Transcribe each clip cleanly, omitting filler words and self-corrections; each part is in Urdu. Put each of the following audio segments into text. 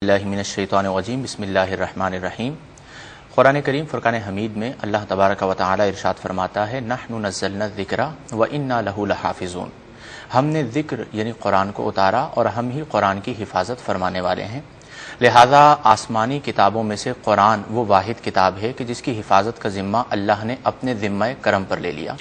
اللہ من الشیطان الرجیم بسم اللہ الرحمن الرحیم۔ قرآن کریم فرقان حمید میں اللہ تبارک و تعالی ارشاد فرماتا ہے نحن نزلنا الذکر وإنا لہ لحافظون، ہم نے ذکر یعنی قرآن کو اتارا اور ہم ہی قرآن کی حفاظت فرمانے والے ہیں۔ لہذا آسمانی کتابوں میں سے قرآن وہ واحد کتاب ہے کہ جس کی حفاظت کا ذمہ اللہ نے اپنے ذمہ کرم پر لے لیا۔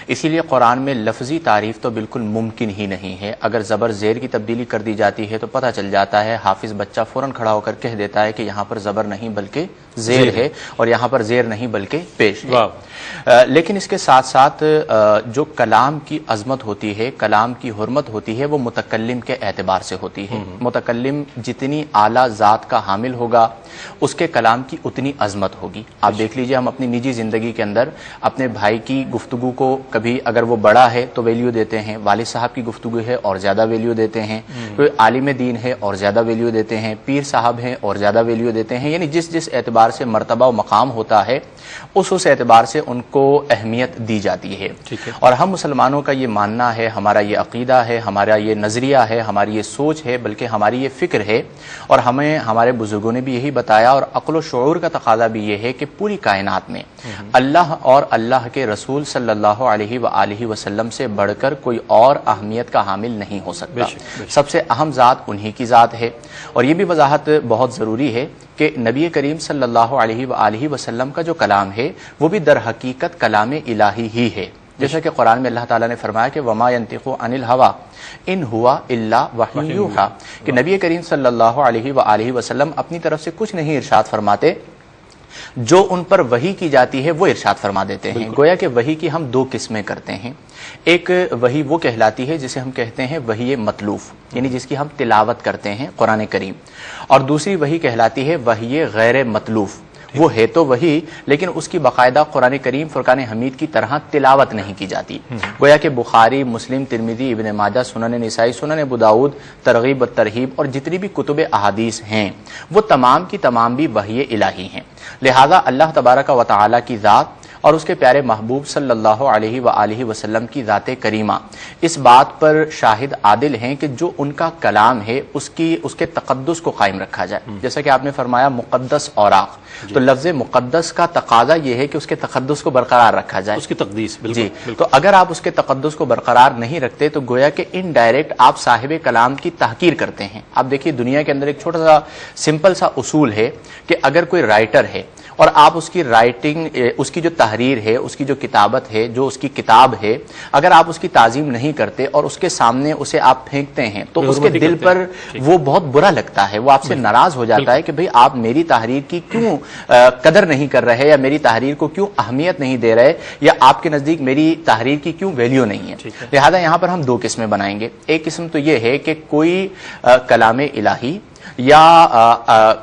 اسی لیے قرآن میں لفظی تعریف تو بالکل ممکن ہی نہیں ہے۔ اگر زبر زیر کی تبدیلی کر دی جاتی ہے تو پتہ چل جاتا ہے، حافظ بچہ فوراً کھڑا ہو کر کہہ دیتا ہے کہ یہاں پر زبر نہیں بلکہ زیر ہے اور یہاں پر زیر نہیں بلکہ پیش ہے۔ لیکن اس کے ساتھ ساتھ جو کلام کی عظمت ہوتی ہے، کلام کی حرمت ہوتی ہے، وہ متکلم کے اعتبار سے ہوتی ہے۔ متکلم جتنی اعلیٰ ذات کا حامل ہوگا اس کے کلام کی اتنی عظمت ہوگی۔ آپ دیکھ لیجئے، ہم اپنی نجی زندگی کے اندر اپنے بھائی کی گفتگو کو کبھی اگر وہ بڑا ہے تو ویلیو دیتے ہیں، والد صاحب کی گفتگو ہے اور زیادہ ویلیو دیتے ہیں، کوئی عالم دین ہے اور زیادہ ویلیو دیتے ہیں، پیر صاحب ہیں اور زیادہ ویلیو دیتے ہیں۔ یعنی جس اعتبار سے مرتبہ و مقام ہوتا ہے اس اعتبار سے ان کو اہمیت دی جاتی ہے۔ اور ہم مسلمانوں کا یہ ماننا ہے، ہمارا یہ عقیدہ ہے، ہمارا یہ نظریہ ہے، ہماری یہ سوچ ہے، بلکہ ہماری یہ فکر ہے، اور ہمیں ہمارے بزرگوں نے بھی یہی بتایا، اور عقل و شعور کا تقاضا بھی یہ ہے کہ پوری کائنات میں اللہ اور اللہ کے رسول صلی اللہ علیہ وآلہ وسلم سے بڑھ کر کوئی اور اہمیت کا حامل نہیں ہو سکتا۔ سب سے اہم ذات انہی کی ذات ہے۔ اور یہ بھی وضاحت بہت ضروری ہے کہ نبی کریم صلی اللہ علیہ وآلہ وسلم کا جو کلام ہے وہ بھی در حقیقت کلام الہی ہی ہے، جیسا کہ قرآن میں اللہ تعالیٰ نے فرمایا کہ وما ينطق عن الهوى ان هو الا وحی یوحی، کہ نبی کریم صلی اللہ علیہ وآلہ وسلم اپنی طرف سے کچھ نہیں ارشاد فرماتے، جو ان پر وحی کی جاتی ہے وہ ارشاد فرما دیتے ہیں۔ گویا کہ وحی کی ہم دو قسمیں کرتے ہیں۔ ایک وحی وہ کہلاتی ہے جسے ہم کہتے ہیں وحی مطلوف، یعنی جس کی ہم تلاوت کرتے ہیں قرآن کریم، اور دوسری وحی کہلاتی ہے وحی غیر مطلوف، وہ ہے تو وہی لیکن اس کی باقاعدہ قرآن کریم فرقان حمید کی طرح تلاوت نہیں کی جاتی۔ گویا کہ بخاری، مسلم، ترمذی، ابن ماجہ، سنن نسائی، سنن ابو داؤد، ترغیب و ترہیب اور جتنی بھی کتب احادیث ہیں وہ تمام کی تمام بھی وحی الہی ہیں۔ لہذا اللہ تبارک و تعالی کی ذات اور اس کے پیارے محبوب صلی اللہ علیہ وآلہ وسلم کی ذات کریمہ اس بات پر شاہد عادل ہیں کہ جو ان کا کلام ہے اس کے تقدس کو قائم رکھا جائے۔ جیسا کہ آپ نے فرمایا مقدس اوراق، تو لفظ مقدس کا تقاضا یہ ہے کہ اس کے تقدس کو برقرار رکھا جائے، اس کی تقدیس۔ جی، تو اگر آپ اس کے تقدس کو برقرار نہیں رکھتے تو گویا کہ انڈائریکٹ آپ صاحب کلام کی تحقیر کرتے ہیں۔ آپ دیکھیے دنیا کے اندر ایک چھوٹا سا سمپل سا اصول ہے کہ اگر کوئی رائٹر ہے اور آپ اس کی رائٹنگ، اس کی جو تحریر ہے، اس کی جو کتابت ہے، جو اس کی کتاب ہے، اگر آپ اس کی تعظیم نہیں کرتے اور اس کے سامنے اسے آپ پھینکتے ہیں تو اس کے دل پر وہ بہت برا لگتا ہے، وہ آپ سے ناراض ہو جاتا ہے کہ بھئی آپ میری تحریر کی کیوں قدر نہیں کر رہے، یا میری تحریر کو کیوں اہمیت نہیں دے رہے، یا آپ کے نزدیک میری تحریر کی کیوں ویلیو نہیں ہے۔ لہذا یہاں پر ہم دو قسمیں بنائیں گے۔ ایک قسم تو یہ ہے کہ کوئی کلام الہی یا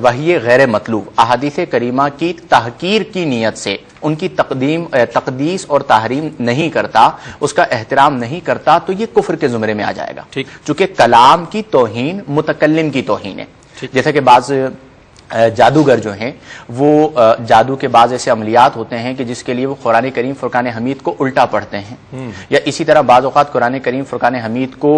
وحی غیر مطلوب احادیث کریمہ کی تحقیر کی نیت سے ان کی تقدیس اور تحریم نہیں کرتا، اس کا احترام نہیں کرتا، تو یہ کفر کے زمرے میں آ جائے گا، چونکہ کلام کی توہین متکلم کی توہین ہے۔ جیسا کہ بعض جادوگر جو ہیں وہ جادو کے بعض ایسے عملیات ہوتے ہیں کہ جس کے لیے وہ قرآن کریم فرقان حمید کو الٹا پڑھتے ہیں، یا اسی طرح بعض اوقات قرآن کریم فرقان حمید کو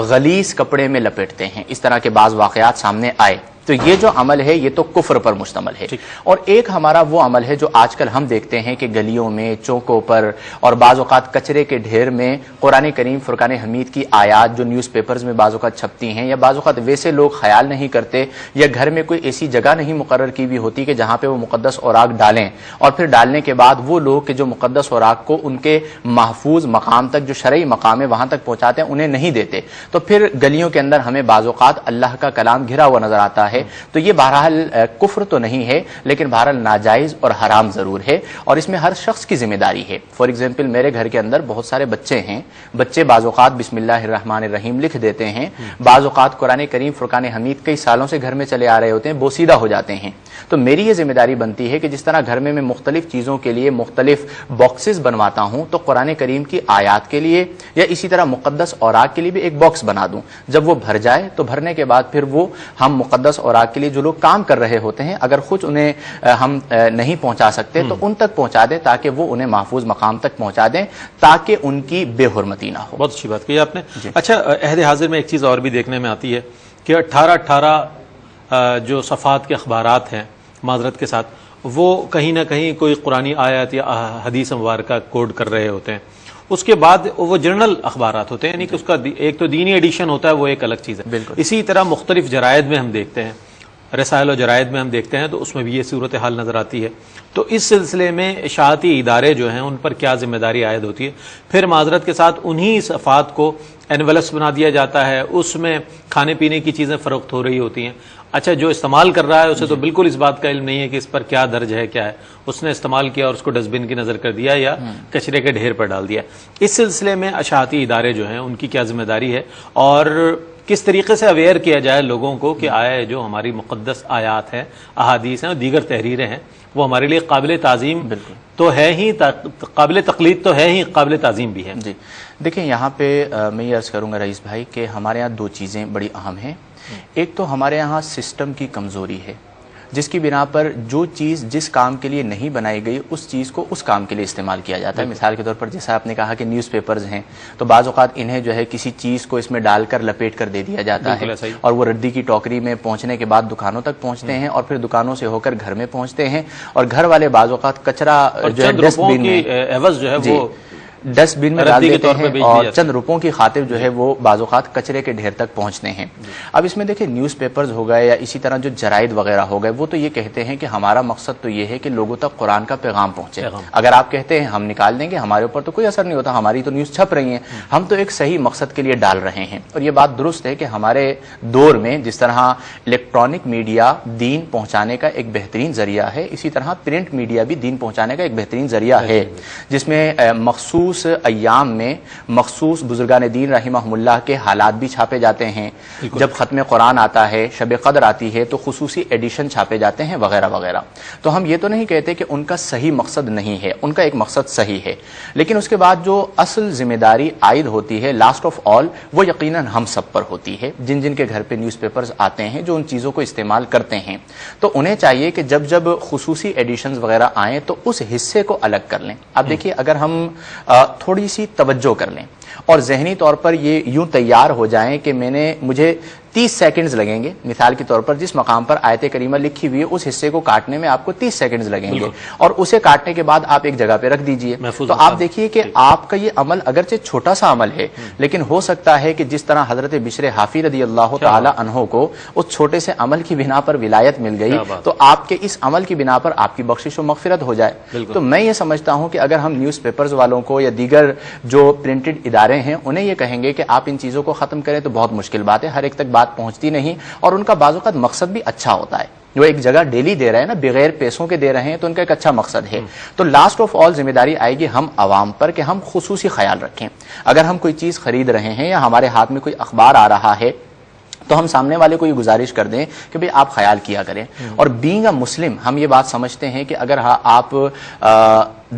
غلیظ کپڑے میں لپیٹتے ہیں۔ اس طرح کے بعض واقعات سامنے آئے، تو یہ جو عمل ہے یہ تو کفر پر مشتمل ہے۔ اور ایک ہمارا وہ عمل ہے جو آج کل ہم دیکھتے ہیں کہ گلیوں میں، چوکوں پر اور بعض اوقات کچرے کے ڈھیر میں قرآن کریم فرقان حمید کی آیات جو نیوز پیپرز میں بعض اوقات چھپتی ہیں، یا بعض اوقات ویسے لوگ خیال نہیں کرتے، یا گھر میں کوئی ایسی جگہ نہیں مقرر کی بھی ہوتی کہ جہاں پہ وہ مقدس اوراق ڈالیں، اور پھر ڈالنے کے بعد وہ لوگ کہ جو مقدس اوراق کو ان کے محفوظ مقام تک، جو شرعی مقام ہے وہاں تک پہنچاتے ہیں، انہیں نہیں دیتے، تو پھر گلیوں کے اندر ہمیں بعض اوقات اللہ کا کلام گھرا ہوا نظر آتا ہے۔ تو یہ بہرحال کفر تو نہیں ہے لیکن بہرحال ناجائز اور حرام ضرور ہے، اور اس میں ہر شخص کی ذمہ داری ہے۔ فار ایگزامپل میرے گھر کے اندر بہت سارے بچے ہیں، بچے بعض اوقات بسم اللہ الرحمن الرحیم لکھ دیتے ہیں، بعض اوقات قرآن کریم فرقان حمید کئی سالوں سے گھر میں چلے آ رہے ہوتے ہیں، بوسیدہ ہو جاتے ہیں، تو میری یہ ذمہ داری بنتی ہے کہ جس طرح گھر میں مختلف چیزوں کے لیے مختلف باکسز بنواتا ہوں، تو قرآن کریم کی آیات کے لیے یا اسی طرح مقدس اوراق کے لیے بھی ایک باکس بنا دوں۔ جب وہ بھر جائے تو بھرنے کے بعد پھر وہ ہم مقدس اوراق کے لیے جو لوگ کام کر رہے ہوتے ہیں اگر خود انہیں ہم نہیں پہنچا سکتے تو ان تک پہنچا دیں تاکہ وہ انہیں محفوظ مقام تک پہنچا دیں تاکہ ان کی بے حرمتی نہ ہو۔ بہت اچھی بات کہی آپ نے۔ اچھا، عہد حاضر میں ایک چیز اور بھی دیکھنے میں آتی ہے کہ 18 جو صفحات کے اخبارات ہیں معذرت کے ساتھ وہ کہیں نہ کہیں کوئی قرآنی آیت یا حدیث مبارکہ کوڈ کر رہے ہوتے ہیں. اس کے بعد وہ جرنل اخبارات ہوتے ہیں، یعنی کہ اس کا ایک تو دینی ایڈیشن ہوتا ہے، وہ ایک الگ چیز ہے. اسی طرح مختلف جرائد میں ہم دیکھتے ہیں، رسائل و جرائد میں ہم دیکھتے ہیں تو اس میں بھی یہ صورتحال نظر آتی ہے. تو اس سلسلے میں اشاعتی ادارے جو ہیں ان پر کیا ذمہ داری عائد ہوتی ہے؟ پھر معذرت کے ساتھ انہی صفحات کو اینولپس بنا دیا جاتا ہے، اس میں کھانے پینے کی چیزیں فروخت ہو رہی ہوتی ہیں. اچھا، جو استعمال کر رہا ہے اسے تو بالکل اس بات کا علم نہیں ہے کہ اس پر کیا درج ہے، کیا ہے. اس نے استعمال کیا اور اس کو ڈسٹ بن کی نظر کر دیا یا کچرے کے ڈھیر پر ڈال دیا. اس سلسلے میں اشاعتی ادارے جو ہیں ان کی کیا ذمہ داری ہے، اور کس طریقے سے اویئر کیا جائے لوگوں کو کہ آیا جو ہماری مقدس آیات ہیں، احادیث ہیں اور دیگر تحریریں ہیں وہ ہمارے لیے قابل تعظیم تو ہے ہی، قابل تقلید تو ہے ہی، قابل تعظیم بھی ہے. جی دیکھیں، یہاں پہ میں یہ عرض کروں گا رئیس بھائی کہ ہمارے یہاں دو چیزیں بڑی اہم ہیں. ایک تو ہمارے یہاں سسٹم کی کمزوری ہے، جس کی بنا پر جو چیز جس کام کے لیے نہیں بنائی گئی اس چیز کو اس کام کے لیے استعمال کیا جاتا ہے. مثال کے طور پر جیسا آپ نے کہا کہ نیوز پیپرز ہیں تو بعض اوقات انہیں جو ہے کسی چیز کو اس میں ڈال کر لپیٹ کر دے دیا جاتا ہے اور وہ ردی کی ٹوکری میں پہنچنے کے بعد دکانوں تک پہنچتے ہیں اور پھر دکانوں سے ہو کر گھر میں پہنچتے ہیں اور گھر والے بعض اوقات کچرا جو ہے ڈسٹ بن میں عوض جو ہے وہ ڈسٹ بن میں ڈال دیتے ہیں اور چند روپوں کی خاطر جو ہے وہ بعض اوقات کچرے کے ڈھیر تک پہنچتے ہیں. اب اس میں دیکھیں نیوز پیپرز ہو گئے یا اسی طرح جو جرائد وغیرہ ہو گئے وہ تو یہ کہتے ہیں کہ ہمارا مقصد تو یہ ہے کہ لوگوں تک قرآن کا پیغام پہنچے. اگر آپ کہتے ہیں ہم نکال دیں گے ہمارے اوپر تو کوئی اثر نہیں ہوتا، ہماری تو نیوز چھپ رہی ہیں، ہم تو ایک صحیح مقصد کے لیے ڈال رہے ہیں. اور یہ بات درست ہے کہ ہمارے دور میں جس طرح الیکٹرانک میڈیا دین پہنچانے کا ایک بہترین ذریعہ ہے، اسی طرح پرنٹ میڈیا بھی دین پہنچانے کا ایک بہترین ذریعہ ہے، جس میں مخصوص ایام میں مخصوص بزرگان دین رحمہم اللہ کے حالات بھی چھاپے جاتے ہیں. جب ختم قرآن آتا ہے، شب قدر آتی ہے تو خصوصی ایڈیشن چھاپے جاتے ہیں وغیرہ وغیرہ. تو ہم یہ تو نہیں کہتے کہ ان کا صحیح مقصد نہیں ہے، ان کا ایک مقصد صحیح ہے، لیکن اس کے بعد جو اصل ذمہ داری عائد ہوتی ہے لاسٹ آف آل وہ یقیناً ہم سب پر ہوتی ہے. جن جن کے گھر پہ نیوز پیپرز آتے ہیں، جو ان چیزوں کو استعمال کرتے ہیں، تو انہیں چاہیے کہ جب جب خصوصی ایڈیشنز وغیرہ آئیں تو اس حصے کو الگ کر لیں. اب دیکھیے، اگر ہم تھوڑی سی توجہ کر لیں اور ذہنی طور پر یہ یوں تیار ہو جائیں کہ مجھے 30 سیکنڈز لگیں گے، مثال کے طور پر جس مقام پر آیت کریمہ لکھی ہوئی ہے اس حصے کو کاٹنے میں آپ کو 30 سیکنڈز لگیں گے اور اسے کاٹنے کے بعد آپ ایک جگہ پہ رکھ دیجئے. تو آپ دیکھیے کہ آپ کا یہ عمل اگرچہ چھوٹا سا عمل ہے لیکن ہو سکتا ہے کہ جس طرح حضرت بشر حافی رضی اللہ تعالی عنہ کو اس چھوٹے سے عمل کی بنا پر ولایت مل گئی تو آپ کے اس عمل کی بنا پر آپ کی بخشش و مغفرت ہو جائے. تو میں یہ سمجھتا ہوں کہ اگر ہم نیوز پیپرز والوں کو یا دیگر جو پرنٹڈ ادارے ہیں انہیں یہ کہیں گے کہ آپ ان چیزوں کو ختم کریں تو بہت مشکل بات ہے، ہر ایک تک بات پہنچتی نہیں اور ان کا بعض اوقات مقصد بھی اچھا ہوتا ہے. جو ایک جگہ ڈیلی دے رہے ہیں نا، بغیر پیسوں کے دے رہے ہیں، تو ان کا ایک اچھا مقصد ہے. تو لاسٹ آف آل ذمہ داری آئے گی ہم عوام پر کہ ہم خصوصی خیال رکھیں. اگر ہم کوئی چیز خرید رہے ہیں یا ہمارے ہاتھ میں کوئی اخبار آ رہا ہے تو ہم سامنے والے کو یہ گزارش کر دیں کہ بھئی آپ خیال کیا کریں. اور بینگ اے مسلم ہم یہ بات سمجھتے ہیں کہ اگر آپ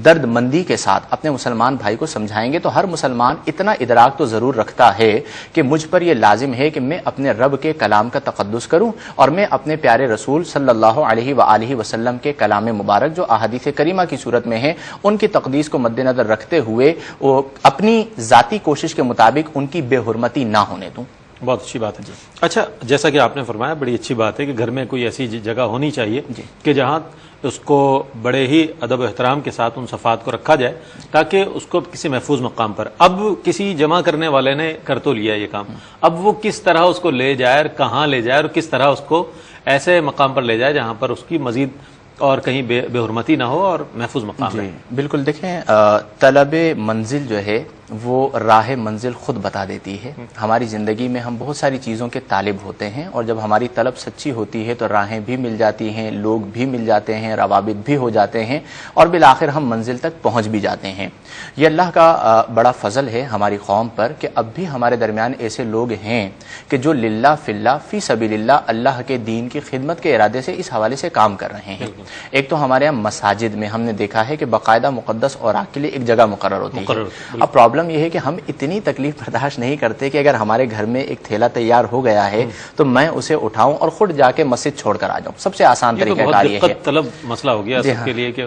درد مندی کے ساتھ اپنے مسلمان بھائی کو سمجھائیں گے تو ہر مسلمان اتنا ادراک تو ضرور رکھتا ہے کہ مجھ پر یہ لازم ہے کہ میں اپنے رب کے کلام کا تقدس کروں اور میں اپنے پیارے رسول صلی اللہ علیہ وآلہ وسلم کے کلام مبارک جو احادیث کریمہ کی صورت میں ہیں ان کی تقدیس کو مد نظر رکھتے ہوئے وہ اپنی ذاتی کوشش کے مطابق ان کی بے حرمتی نہ ہونے دوں. بہت اچھی بات ہے. اچھا، جیسا کہ آپ نے فرمایا بڑی اچھی بات ہے کہ گھر میں کوئی ایسی جگہ ہونی چاہیے کہ جہاں اس کو بڑے ہی ادب و احترام کے ساتھ ان صفحات کو رکھا جائے تاکہ اس کو کسی محفوظ مقام پر، اب کسی جمع کرنے والے نے کر تو لیا یہ کام، اب وہ کس طرح اس کو لے جائے اور کہاں لے جائے اور کس طرح اس کو ایسے مقام پر لے جائے جہاں پر اس کی مزید اور کہیں بے حرمتی نہ ہو اور محفوظ مقام ہے. بالکل. دیکھیں، طلب منزل جو ہے وہ راہ منزل خود بتا دیتی ہے. ہماری زندگی میں ہم بہت ساری چیزوں کے طالب ہوتے ہیں اور جب ہماری طلب سچی ہوتی ہے تو راہیں بھی مل جاتی ہیں، لوگ بھی مل جاتے ہیں، روابط بھی ہو جاتے ہیں اور بالآخر ہم منزل تک پہنچ بھی جاتے ہیں. یہ اللہ کا بڑا فضل ہے ہماری قوم پر کہ اب بھی ہمارے درمیان ایسے لوگ ہیں کہ جو للہ فی اللہ فی سبیل اللہ اللہ کے دین کی خدمت کے ارادے سے اس حوالے سے کام کر رہے ہیں. ایک تو ہمارے یہاں مساجد میں ہم نے دیکھا ہے کہ باقاعدہ مقدس اوراق کے لیے ایک جگہ مقرر ہوتی ہے. اب پرابلم یہ ہے کہ ہم اتنی تکلیف برداشت نہیں کرتے کہ اگر ہمارے گھر میں ایک تھیلا تیار ہو گیا ہے تو میں اسے اٹھاؤں اور خود جا کے مسجد چھوڑ کر آ جاؤں. سب سے آسان طریقہ کار یہ ہے. طلب مسئلہ ہو گیا سب کے لیے کہ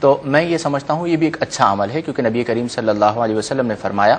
تو میں یہ سمجھتا ہوں یہ بھی ایک اچھا عمل ہے، کیونکہ نبی کریم صلی اللہ علیہ وسلم نے فرمایا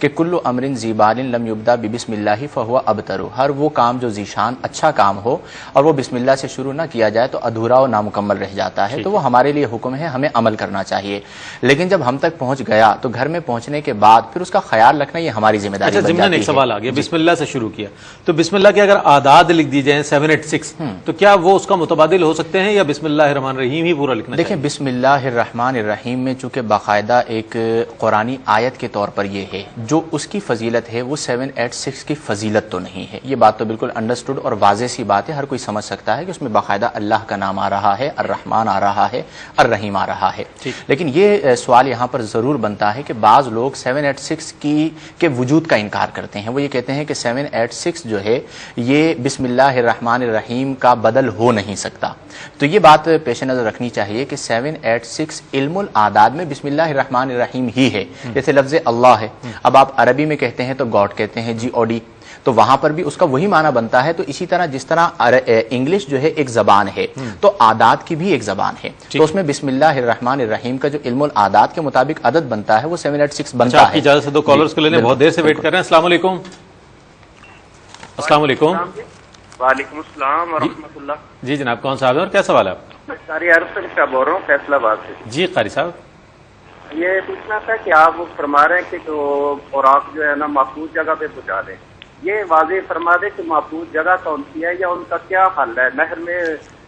کہ کل امر ذی بال لم یبدا ببسم اللہ فہو ابتر، ہر وہ کام جو ذیشان اچھا کام ہو اور وہ بسم اللہ سے شروع نہ کیا جائے تو ادھورا اور نامکمل رہ جاتا ہے، تو وہ ہمارے لیے حکم ہے، ہمیں عمل کرنا چاہیے۔ لیکن جب ہم تک پہنچ گیا تو گھر میں پہنچنے کے بعد پھر اس کا خیال رکھنا یہ ہماری ذمہ داری بن جاتی ہے۔ ضمن ایک سوال آ گیا، بسم اللہ سے شروع کیا تو بسم اللہ کے اگر اعداد لکھ دی جائیں 786 تو کیا وہ اس کا متبادل ہو سکتے ہیں یا بسم اللہ الرحمن الرحیم ہی پورا لکھنا دیکھیں بسم اللہ الرحمن الرحیم میں چونکہ باقاعدہ ایک قرآنی آیت کے طور پر یہ ہے، جو اس کی فضیلت ہے وہ 786 کی فضیلت تو نہیں ہے، یہ بات تو بالکل انڈرسٹوڈ اور واضح سی بات ہے، ہر کوئی سمجھ سکتا ہے کہ اس میں باقاعدہ اللہ کا نام آ رہا ہے، الرحمن آ رہا ہے، الرحیم آ رہا ہے۔ لیکن یہ سوال یہاں پر ضرور بنتا ہے کہ بعض لوگ 786 کے وجود کا انکار کرتے ہیں، وہ یہ کہتے ہیں کہ 786 جو ہے یہ بسم اللہ الرحمن الرحیم کا بدل ہو نہیں سکتا۔ تو یہ بات پیش نظر رکھنی چاہیے کہ 786 علم الاعداد میں بسم اللہ الرحمن الرحیم ہی ہے، جیسے لفظ اللہ ہے، اب آپ عربی میں کہتے ہیں تو گاڈ کہتے ہیں GOD، تو وہاں پر بھی اس کا وہی معنی بنتا ہے۔ تو اسی طرح جس طرح انگلش جو ہے ایک زبان ہے تو اعداد کی بھی ایک زبان ہے، تو اس میں بسم اللہ الرحمن الرحیم کا جو علم الاعداد کے مطابق عدد بنتا ہے وہ 786 بنتا ہے۔ آپ کی اجازت سے دو کالرز کو لینے بہت دیر سے ویٹ کر رہے ہیں۔ السلام علیکم۔ السلام علیکم۔ وعلیکم السلام ورحمۃ اللہ۔ جی جناب، کون صاحب ہے اور کیا سوال ہے آپ؟ میں قاری عرب سے بول رہا ہوں، فیصلہ آباد سے۔ جی قاری صاحب، یہ پوچھنا تھا کہ آپ فرما رہے ہیں کہ جو خوراک جو ہے نا محفوظ جگہ پہ پہنچا دیں، یہ واضح فرما دیں کہ محفوظ جگہ کون سی ہے یا ان کا کیا حل ہے، نہر میں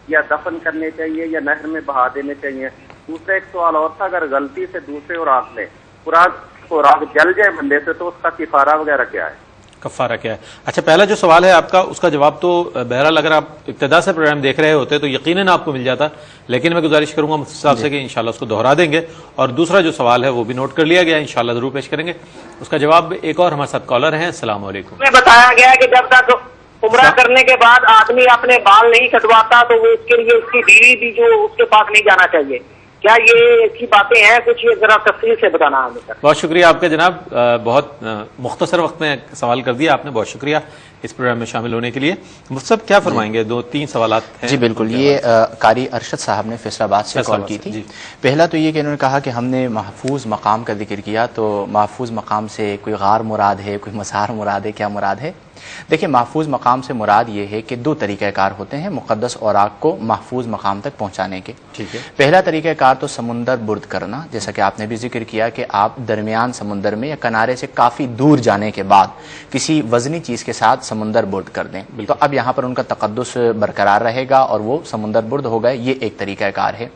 یا دفن کرنے چاہیے یا نہر میں بہا دینے چاہیے؟ دوسرا ایک سوال اور تھا، اگر غلطی سے دوسرے خوراک جل جائے بندے سے تو اس کا کفارہ وغیرہ کیا ہے؟ کفارہ کیا ہے؟ اچھا، پہلا جو سوال ہے آپ کا اس کا جواب تو بہرحال اگر آپ ابتدا سے پروگرام دیکھ رہے ہوتے تو یقیناً آپ کو مل جاتا، لیکن میں گزارش کروں گا مفتی صاحب سے کہ انشاءاللہ اس کو دہرا دیں گے، اور دوسرا جو سوال ہے وہ بھی نوٹ کر لیا گیا، انشاءاللہ ضرور پیش کریں گے اس کا جواب۔ ایک اور ہمارے ساتھ کالر ہیں۔ السلام علیکم۔ میں بتایا گیا کہ جب تک عمرہ کرنے کے بعد آدمی اپنے بال نہیں کٹواتا تو وہ اس کے لیے اس کی بیوی بھی جو اس کے پاس نہیں جانا چاہیے، کیا یہ اچھی باتیں ہیں؟ کچھ یہ ذرا تفصیل سے بتانا ہمیں سر۔ بہت شکریہ آپ کا جناب، بہت مختصر وقت میں سوال کر دیا آپ نے، بہت شکریہ اس پروگرام میں شامل ہونے کے لیے۔ مفتی صاحب کیا فرمائیں گے؟ دو تین سوالات ہیں۔ جی بالکل، یہ قاری ارشد صاحب نے فیصل آباد سے کال کی تھی۔ پہلا تو یہ کہ انہوں نے کہا کہ ہم نے محفوظ مقام کا ذکر کیا، تو محفوظ مقام سے کوئی غار مراد ہے، کوئی مزار مراد ہے، کیا مراد ہے؟ دیکھیں، محفوظ مقام سے مراد یہ ہے کہ دو طریقہ کار ہوتے ہیں مقدس اوراق کو محفوظ مقام تک پہنچانے کے۔ ٹھیک ہے۔ پہلا طریقہ کار تو سمندر برد کرنا، جیسا کہ آپ نے بھی ذکر کیا کہ آپ درمیان سمندر میں یا کنارے سے کافی دور جانے کے بعد کسی وزنی چیز کے ساتھ سمندر برد کر دیں، تو اب یہاں پر ان کا تقدس برقرار رہے گا اور وہ سمندر برد ہو گئے، یہ ایک طریقہ کار ہے۔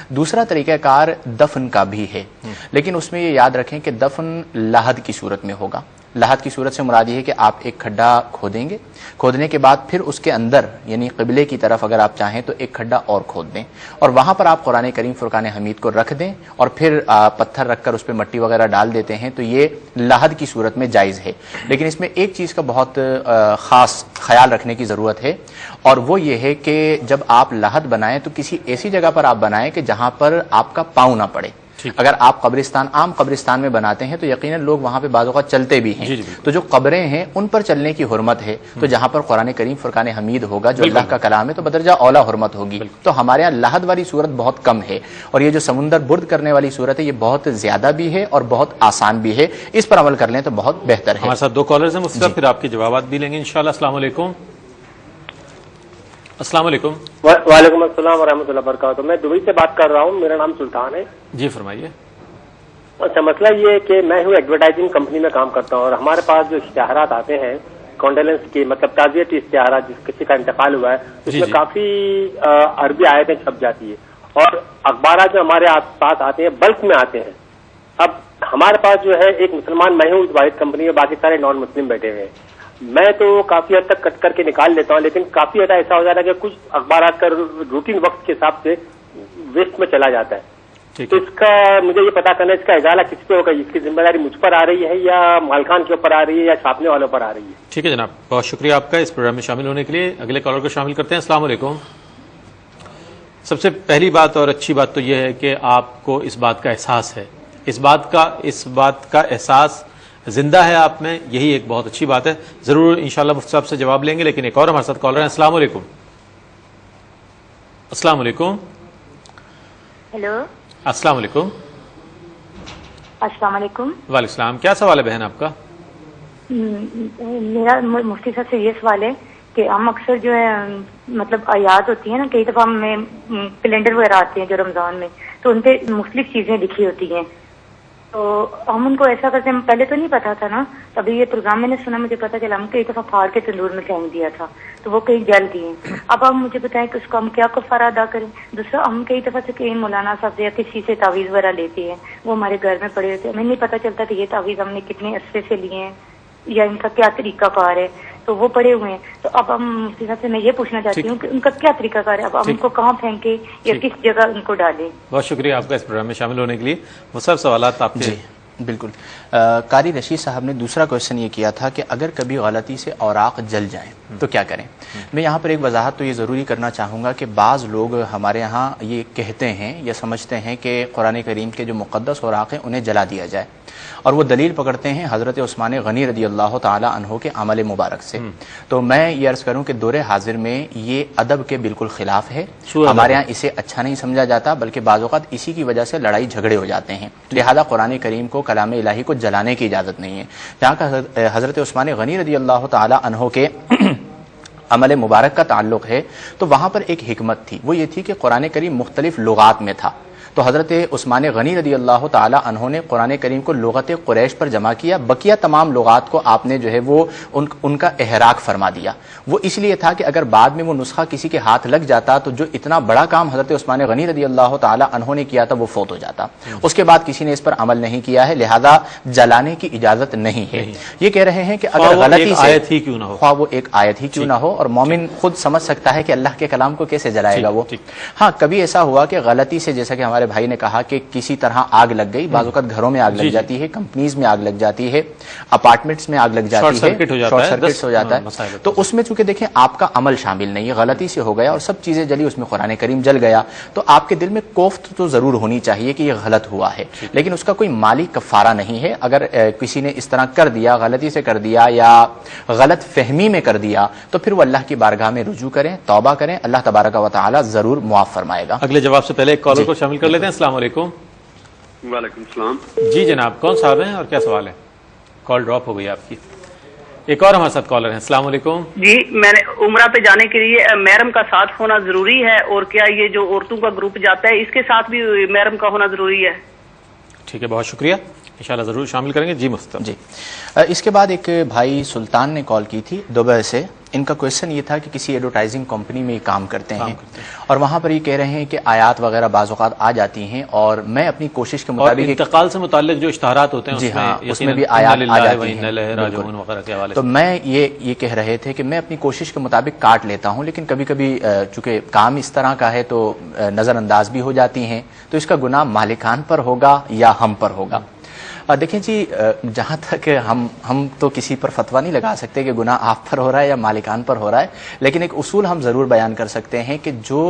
دوسرا طریقہ کار دفن کا بھی ہے، لیکن اس میں یہ یاد رکھیں کہ دفن لحد کی صورت میں ہوگا۔ لحد کی صورت سے مراد یہ ہے کہ آپ ایک کھڈا کھودیں گے، کھودنے کے بعد پھر اس کے اندر یعنی قبلے کی طرف اگر آپ چاہیں تو ایک کھڈا اور کھود دیں اور وہاں پر آپ قرآن کریم فرقان حمید کو رکھ دیں اور پھر پتھر رکھ کر اس پہ مٹی وغیرہ ڈال دیتے ہیں، تو یہ لحد کی صورت میں جائز ہے۔ لیکن اس میں ایک چیز کا بہت خاص خیال رکھنے کی ضرورت ہے، اور وہ یہ ہے کہ جب آپ لحد بنائیں تو کسی ایسی جگہ پر آپ بنائیں کہ جہاں پر آپ کا پاؤں نہ پڑے۔ اگر آپ قبرستان عام قبرستان میں بناتے ہیں تو یقیناً لوگ وہاں پہ بعض اوقات چلتے بھی ہیں، تو جو قبریں ہیں ان پر چلنے کی حرمت ہے، تو جہاں پر قرآن کریم فرقان حمید ہوگا جو اللہ کا کلام ہے تو بدرجہ اولا حرمت ہوگی۔ تو ہمارے یہاں لحد والی صورت بہت کم ہے، اور یہ جو سمندر برد کرنے والی صورت ہے یہ بہت زیادہ بھی ہے اور بہت آسان بھی ہے، اس پر عمل کر لیں تو بہت بہتر ہے۔ ہمارے ساتھ دو کالرز ہیں مفتی صاحب، پھر آپ کے جوابات بھی لیں گے انشاءاللہ۔ السلام علیکم۔ السلام علیکم۔ وعلیکم السلام ورحمۃ اللہ وبرکاتہ۔ میں دبئی سے بات کر رہا ہوں، میرا نام سلطان ہے۔ جی فرمائیے۔ اچھا، مسئلہ یہ ہے کہ میں ہوں ایڈورٹائزنگ کمپنی میں کام کرتا ہوں، اور ہمارے پاس جو اشتہارات آتے ہیں کانڈولنس کی، مطلب تعزیتی اشتہارات، جس کسی کا انتقال ہوا ہے اس میں کافی عربی آیتیں چھپ جاتی ہے، اور اخبارات جو ہمارے پاس آتے ہیں بلک میں آتے ہیں۔ اب ہمارے پاس جو ہے ایک مسلمان میں ہوں اس واحد کمپنی میں، باقی سارے نان مسلم بیٹھے ہوئے ہیں۔ میں تو کافی حد تک کٹ کر کے نکال لیتا ہوں، لیکن کافی حد ایسا ہو جاتا ہے کہ کچھ اخبارات کا روٹین وقت کے حساب سے ویسٹ میں چلا جاتا ہے۔ تو اس کا مجھے یہ پتا کرنا ہے اس کا ازالہ کس پہ ہوگا، اس کی ذمہ داری مجھ پر آ رہی ہے یا مالکان کے اوپر آ رہی ہے یا چھاپنے والوں پر آ رہی ہے؟ ٹھیک ہے جناب، بہت شکریہ آپ کا اس پروگرام میں شامل ہونے کے لیے۔ اگلے کالر کو شامل کرتے ہیں۔ السلام علیکم۔ سب سے پہلی بات اور اچھی بات تو یہ ہے کہ آپ کو اس بات کا احساس ہے، اس بات کا احساس زندہ ہے آپ میں، یہی ایک بہت اچھی بات ہے۔ ضرور انشاءاللہ مفتی صاحب سے جواب لیں گے، لیکن ایک اور ہمارے ساتھ کالر ہیں۔ السلام علیکم۔ السلام علیکم۔ ہیلو، السلام علیکم. السلام علیکم. وعلیکم السلام. کیا سوال ہے بہن آپ کا؟ میرا مفتی صاحب سے یہ سوال ہے کہ ہم اکثر جو ہے مطلب آیات ہوتی ہیں نا، کئی دفعہ ہمیں کیلنڈر وغیرہ آتے ہیں جو رمضان میں، تو ان پہ مختلف چیزیں لکھی ہوتی ہیں، تو ہم ان کو ایسا کرتے ہیں. پہلے تو نہیں پتا تھا نا، ابھی یہ پروگرام میں نے سنا، مجھے پتا چلا، ہم کئی دفعہ پھاڑ کے تندور میں پھینک دیا تھا تو وہ کہیں جل گئی ہیں. اب آپ مجھے بتائیں کہ اس کو ہم کیا کفارہ ادا کریں. دوسرا، ہم کئی دفعہ سے کہیں مولانا صاحب یا کسی سے تعویذ وغیرہ لیتے ہیں، وہ ہمارے گھر میں پڑے ہوتے ہیں، ہمیں نہیں پتا چلتا کہ یہ تعویذ ہم نے کتنے عرصے سے لیے ہیں یا ان کا کیا طریقہ کار ہے، تو وہ پڑے ہوئے ہیں. تو اب ہم مفتی صاحب سے میں یہ پوچھنا چاہتی ہوں کہ ان کا کیا طریقہ کار ہے، اب ہم ان کو کہاں پھینکیں یا کس جگہ ان کو ڈالیں. بہت شکریہ آپ کا اس پروگرام میں شامل ہونے کے لیے. وہ سب سوالات آپ کے. جی بالکل. قاری رشید صاحب نے دوسرا کوشچن یہ کیا تھا کہ اگر کبھی غلطی سے اوراق جل جائیں تو کیا کریں. میں یہاں پر ایک وضاحت تو یہ ضروری کرنا چاہوں گا کہ بعض لوگ ہمارے ہاں یہ کہتے ہیں یا سمجھتے ہیں کہ قرآن کریم کے جو مقدس اوراق ہیں انہیں جلا دیا جائے، اور وہ دلیل پکڑتے ہیں حضرت عثمان غنی رضی اللہ تعالی عنہ کے عمل مبارک سے. تو میں یہ عرض کروں کہ دور حاضر میں یہ ادب کے بالکل خلاف ہے. ہمارے ہاں اسے اچھا نہیں سمجھا جاتا، بلکہ بعض اوقات اسی کی وجہ سے لڑائی جھگڑے ہو جاتے ہیں. لہذا قرآن کریم کو، کلام الہی کو جلانے کی اجازت نہیں ہے. جہاں کا حضرت عثمان غنی رضی اللہ تعالی عنہ کے عمل مبارک کا تعلق ہے تو وہاں پر ایک حکمت تھی، وہ یہ تھی کہ قرآن کریم مختلف لغات میں تھا. تو حضرت عثمان غنی رضی اللہ تعالی عنہ نے قرآن کریم کو لغت قریش پر جمع کیا، بقیہ تمام لغات کو آپ نے جو ہے وہ ان کا احراق فرما دیا. وہ اس لیے تھا کہ اگر بعد میں وہ نسخہ کسی کے ہاتھ لگ جاتا تو جو اتنا بڑا کام حضرت عثمان غنی رضی اللہ تعالی عنہ نے کیا تھا وہ فوت ہو جاتا. اس کے بعد کسی نے اس پر عمل نہیں کیا ہے، لہذا جلانے کی اجازت نہیں ہے. یہ کہہ رہے ہیں کہ اگر غلطی سے آیت ہی کیوں نہ ہو، خواہ وہ ایک آیت ہی کیوں نہ ہو، اور مومن خود سمجھ سکتا ہے کہ اللہ کے کلام کو کیسے جلائے گا وہ. ہاں کبھی ایسا ہوا کہ غلطی سے، جیسا کہ ہمارے بھائی نے کہا کہ کسی طرح آگ لگ گئی، بعض اوقات گھروں میں آگ لگ جاتی ہے، کمپنیز میں آگ لگ جاتی ہے، اپارٹمنٹس میں آگ لگ جاتی ہے، شارٹ سرکٹ ہو جاتا ہے. تو اس میں چونکہ دیکھیں آپ کا عمل شامل نہیں ہے، غلطی سے ہو گیا اور سب چیزیں جلی، اس میں قرآن کریم جل گیا، تو آپ کے دل میں کوفت تو ضرور ہونی چاہیے کہ یہ غلط ہوا ہے، لیکن اس کا کوئی مالی کفارہ نہیں ہے. اگر کسی نے اس طرح کر دیا، غلطی سے کر دیا یا غلط فہمی میں کر دیا، تو پھر وہ اللہ کی بارگاہ میں رجوع کریں، توبہ کریں، اللہ تبارک و تعالی ضرور معاف فرمائے گا. اگلے جواب سے پہلے ایک کالر کو شامل کر لیتے ہیں. السلام علیکم. وعلیکم السلام. جی جناب، کون صاحب ہیں اور کیا سوال ہے؟ کال ڈراپ ہو گئی آپ کی. ایک اور ہمارے ساتھ کالر ہیں. السلام علیکم. جی، میں نے عمرہ پہ جانے کے لیے محرم کا ساتھ ہونا ضروری ہے، اور کیا یہ جو عورتوں کا گروپ جاتا ہے اس کے ساتھ بھی محرم کا ہونا ضروری ہے؟ ٹھیک ہے، بہت شکریہ، انشاءاللہ ضرور شامل کریں گے. جی مستم. جی اس کے بعد ایک بھائی سلطان نے کال کی تھی دبئی سے. ان کا کویشچن یہ تھا کہ کسی ایڈورٹائزنگ کمپنی میں کام کرتے ہیں اور وہاں پر یہ کہہ رہے ہیں کہ آیات وغیرہ بعض اوقات آ جاتی ہیں، اور میں اپنی کوشش کے مطابق انتقال سے متعلق جو اشتہارات ہوتے ہیں جی ہاں اس میں بھی آیات آ جاتی ہیں. تو میں یہ کہہ رہے تھے کہ میں اپنی کوشش کے مطابق کاٹ لیتا ہوں، لیکن کبھی کبھی چونکہ کام اس طرح کا ہے تو نظر انداز بھی ہو جاتی ہیں، تو اس کا گناہ مالکان پر ہوگا یا ہم پر ہوگا؟ دیکھیں جی، جہاں تک ہم تو کسی پر فتویٰ نہیں لگا سکتے کہ گناہ آپ پر ہو رہا ہے یا مالکان پر ہو رہا ہے، لیکن ایک اصول ہم ضرور بیان کر سکتے ہیں کہ جو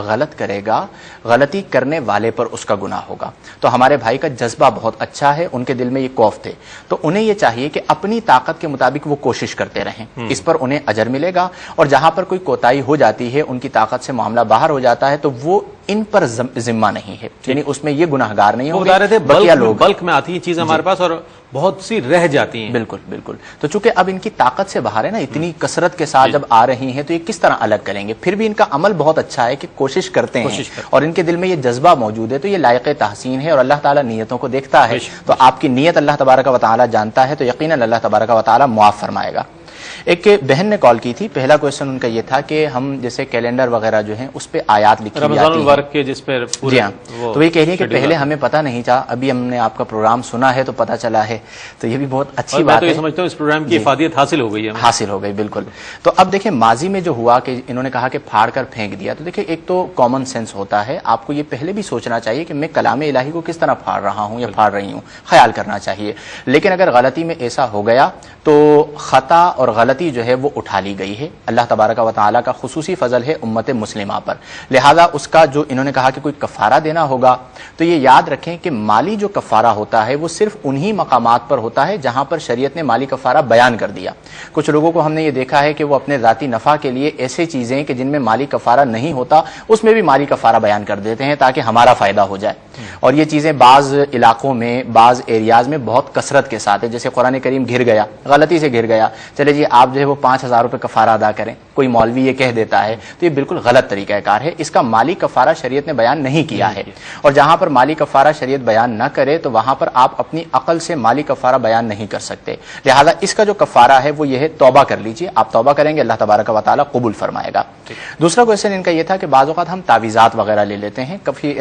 غلط کرے گا، غلطی کرنے والے پر اس کا گناہ ہوگا. تو ہمارے بھائی کا جذبہ بہت اچھا ہے، ان کے دل میں یہ خوف تھے، تو انہیں یہ چاہیے کہ اپنی طاقت کے مطابق وہ کوشش کرتے رہیں، اس پر انہیں اجر ملے گا. اور جہاں پر کوئی کوتاہی ہو جاتی ہے، ان کی طاقت سے معاملہ باہر ہو جاتا ہے، تو وہ ان پر ذمہ نہیں ہے، یعنی اس میں یہ گناہگار نہیں ہوں گے. بقیہ لوگ بلک میں آتی ہیں چیزیں ہمارے پاس اور بہت سی رہ جاتی ہیں. بالکل بالکل. تو چونکہ اب ان کی طاقت سے باہر ہے نا، اتنی کثرت کے ساتھ جب آ رہی ہیں تو یہ کس طرح الگ کریں گے؟ پھر بھی ان کا عمل بہت اچھا ہے کہ کوشش کرتے ہیں اور ان کے دل میں یہ جذبہ موجود ہے، تو یہ لائق تحسین ہے، اور اللہ تعالیٰ نیتوں کو دیکھتا ہے. تو آپ کی نیت اللہ تبارک و تعالیٰ جانتا ہے، تو یقیناً اللہ تبارک و تعالیٰ معاف فرمائے گا. ایک بہن نے کال کی تھی، پہلا کویشچن ان کا یہ تھا کہ ہم جیسے کیلنڈر وغیرہ جو ہیں اس پہ آیات لکھی رمضان المبارک کے جس پہ جی ہاں، تو یہ کہہ رہی ہے کہ پہلے ہمیں پتہ نہیں تھا، ابھی ہم نے آپ کا پروگرام سنا ہے تو پتہ چلا ہے، تو یہ بھی بہت اچھی بات ہے. میں تو سمجھتا ہوں اس پروگرام کی افادیت حاصل ہو گئی ہے. حاصل ہو گئی بالکل. تو اب دیکھیں ماضی میں جو ہوا کہ انہوں نے کہا کہ پھاڑ کر پھینک دیا، تو دیکھیں ایک تو کامن سینس ہوتا ہے، آپ کو یہ پہلے بھی سوچنا چاہیے کہ میں کلام الہی کو کس طرح پھاڑ رہا ہوں یا پھاڑ رہی ہوں، خیال کرنا چاہیے. لیکن اگر غلطی میں ایسا ہو گیا تو خطا اور غلطی غلطی جو ہے وہ اٹھا لی گئی ہے. اللہ تبارک و تعالیٰ کا خصوصی فضل ہے امت مسلمہ پر, لہذا اس کا جو انہوں نے کہا کہ کوئی کفارہ دینا ہوگا, تو یہ یاد رکھیں کہ مالی جو کفارہ ہوتا ہے وہ صرف انہی مقامات پر ہوتا ہے جہاں پر شریعت نے مالی کفارہ بیان کر دیا. کچھ لوگوں کو ہم نے یہ دیکھا ہے کہ وہ اپنے ذاتی نفع کے لیے ایسے چیزیں کہ جن میں مالی کفارہ نہیں ہوتا اس میں بھی مالی کفارہ بیان کر دیتے ہیں تاکہ ہمارا فائدہ ہو جائے, اور یہ چیزیں بعض علاقوں میں بعض ایریاز میں بہت کثرت کے ساتھ ہے. جیسے قرآن کریم گر گیا, غلطی سے گر گیا, چلے جی آپ جو ہے وہ 5,000 روپے کفارہ ادا کریں, کوئی مولوی یہ کہہ دیتا ہے, تو یہ بالکل غلط طریقہ کار ہے. اس کا مالی کفارہ شریعت نے بیان نہیں کیا ہے, اور جہاں پر مالی کفارہ شریعت بیان نہ کرے تو وہاں پر آپ اپنی عقل سے مالی کفارہ بیان نہیں کر سکتے. لہذا اس کا جو کفارہ ہے وہ یہ ہے توبہ کر لیجیے, آپ توبہ کریں گے اللہ تبارک و تعالیٰ قبول فرمائے گا. دوسرا کویشچن ان کا یہ تھا کہ بعض اوقات ہم تعویذات وغیرہ لے لیتے ہیں, کافی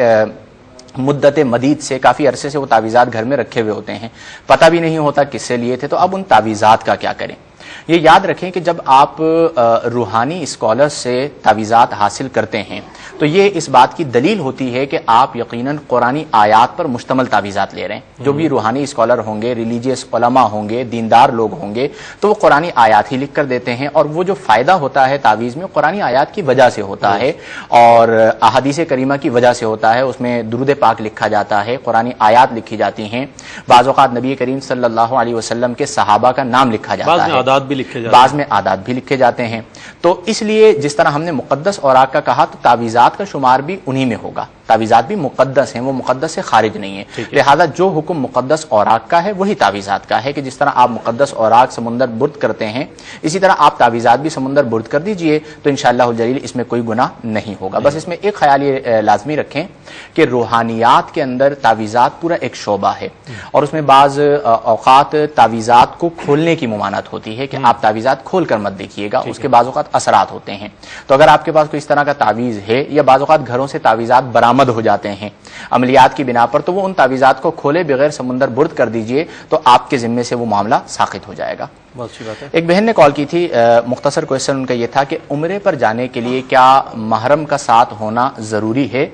مدت مدید سے, کافی عرصے سے وہ تعویذات گھر میں رکھے ہوئے ہوتے ہیں, پتہ بھی نہیں ہوتا کس سے لیے تھے, تو اب ان تعویذات کا کیا کریں. یہ یاد رکھیں کہ جب آپ روحانی اسکالر سے تعویذات حاصل کرتے ہیں تو یہ اس بات کی دلیل ہوتی ہے کہ آپ یقیناً قرآنی آیات پر مشتمل تعویذات لے رہے ہیں. جو بھی روحانی اسکالر ہوں گے, ریلیجیس علماء ہوں گے, دیندار لوگ ہوں گے, تو وہ قرآنی آیات ہی لکھ کر دیتے ہیں, اور وہ جو فائدہ ہوتا ہے تعویذ میں قرآنی آیات کی وجہ سے ہوتا ہے اور احادیث کریمہ کی وجہ سے ہوتا ہے. اس میں درود پاک لکھا جاتا ہے, قرآنی آیات لکھی جاتی ہیں, بعض اوقات نبی کریم صلی اللہ علیہ وسلم کے صحابہ کا نام لکھا جاتا ہے, بعض میں عادات بھی لکھے جاتے ہیں. تو اس لیے جس طرح ہم نے مقدس اوراق کا کہا تو تعویذات کا شمار بھی انہی میں ہوگا. تعویذات بھی مقدس ہیں, وہ مقدس سے خارج نہیں ہے. لہذا جو حکم مقدس اوراق کا ہے وہی تعویذات کا ہے, کہ جس طرح آپ مقدس اوراق سمندر برد کرتے ہیں اسی طرح آپ تعویذات بھی سمندر برد کر دیجئے, تو انشاءاللہ الجلیل اس میں کوئی گناہ نہیں ہوگا. بس اس میں ایک خیال یہ لازمی رکھیں کہ روحانیات کے اندر تعویذات پورا ایک شعبہ ہے, اور اس میں بعض اوقات تعویذات کو کھولنے کی ممانعت ہوتی ہے کہ آپ تعویذات کھول کر مت دیکھیے گا, اس کے بعض اوقات اثرات ہوتے ہیں. تو اگر آپ کے پاس کوئی اس طرح کا تعویذ ہے, یا بعض اوقات گھروں سے تعویذات برآمد ہو جاتے ہیں عملیات کی بنا پر, تو وہ ان تعویذات کو کھولے بغیر سمندر برد کر دیجئے, تو آپ کے ذمے سے وہ معاملہ ساقط ہو جائے گا. ایک بہن نے کال کی تھی, مختصر کویشچن ان کا یہ تھا کہ عمرے پر جانے کے لیے کیا محرم کا ساتھ ہونا ضروری ہے.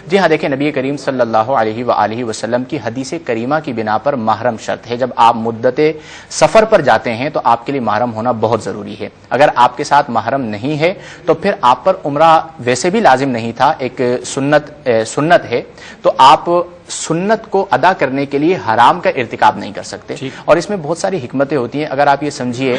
جی ہاں, دیکھیں نبی کریم صلی اللہ علیہ وآلہ وسلم کی حدیث کریمہ کی بنا پر محرم شرط ہے. جب آپ مدت سفر پر جاتے ہیں تو آپ کے لیے محرم ہونا بہت ضروری ہے. اگر آپ کے ساتھ محرم نہیں ہے تو پھر آپ پر عمرہ ویسے بھی لازم نہیں تھا, ایک سنت ہے, تو آپ سنت کو ادا کرنے کے لیے حرام کا ارتکاب نہیں کر سکتے. اور اس میں بہت ساری حکمتیں ہوتی ہیں. اگر آپ یہ سمجھیے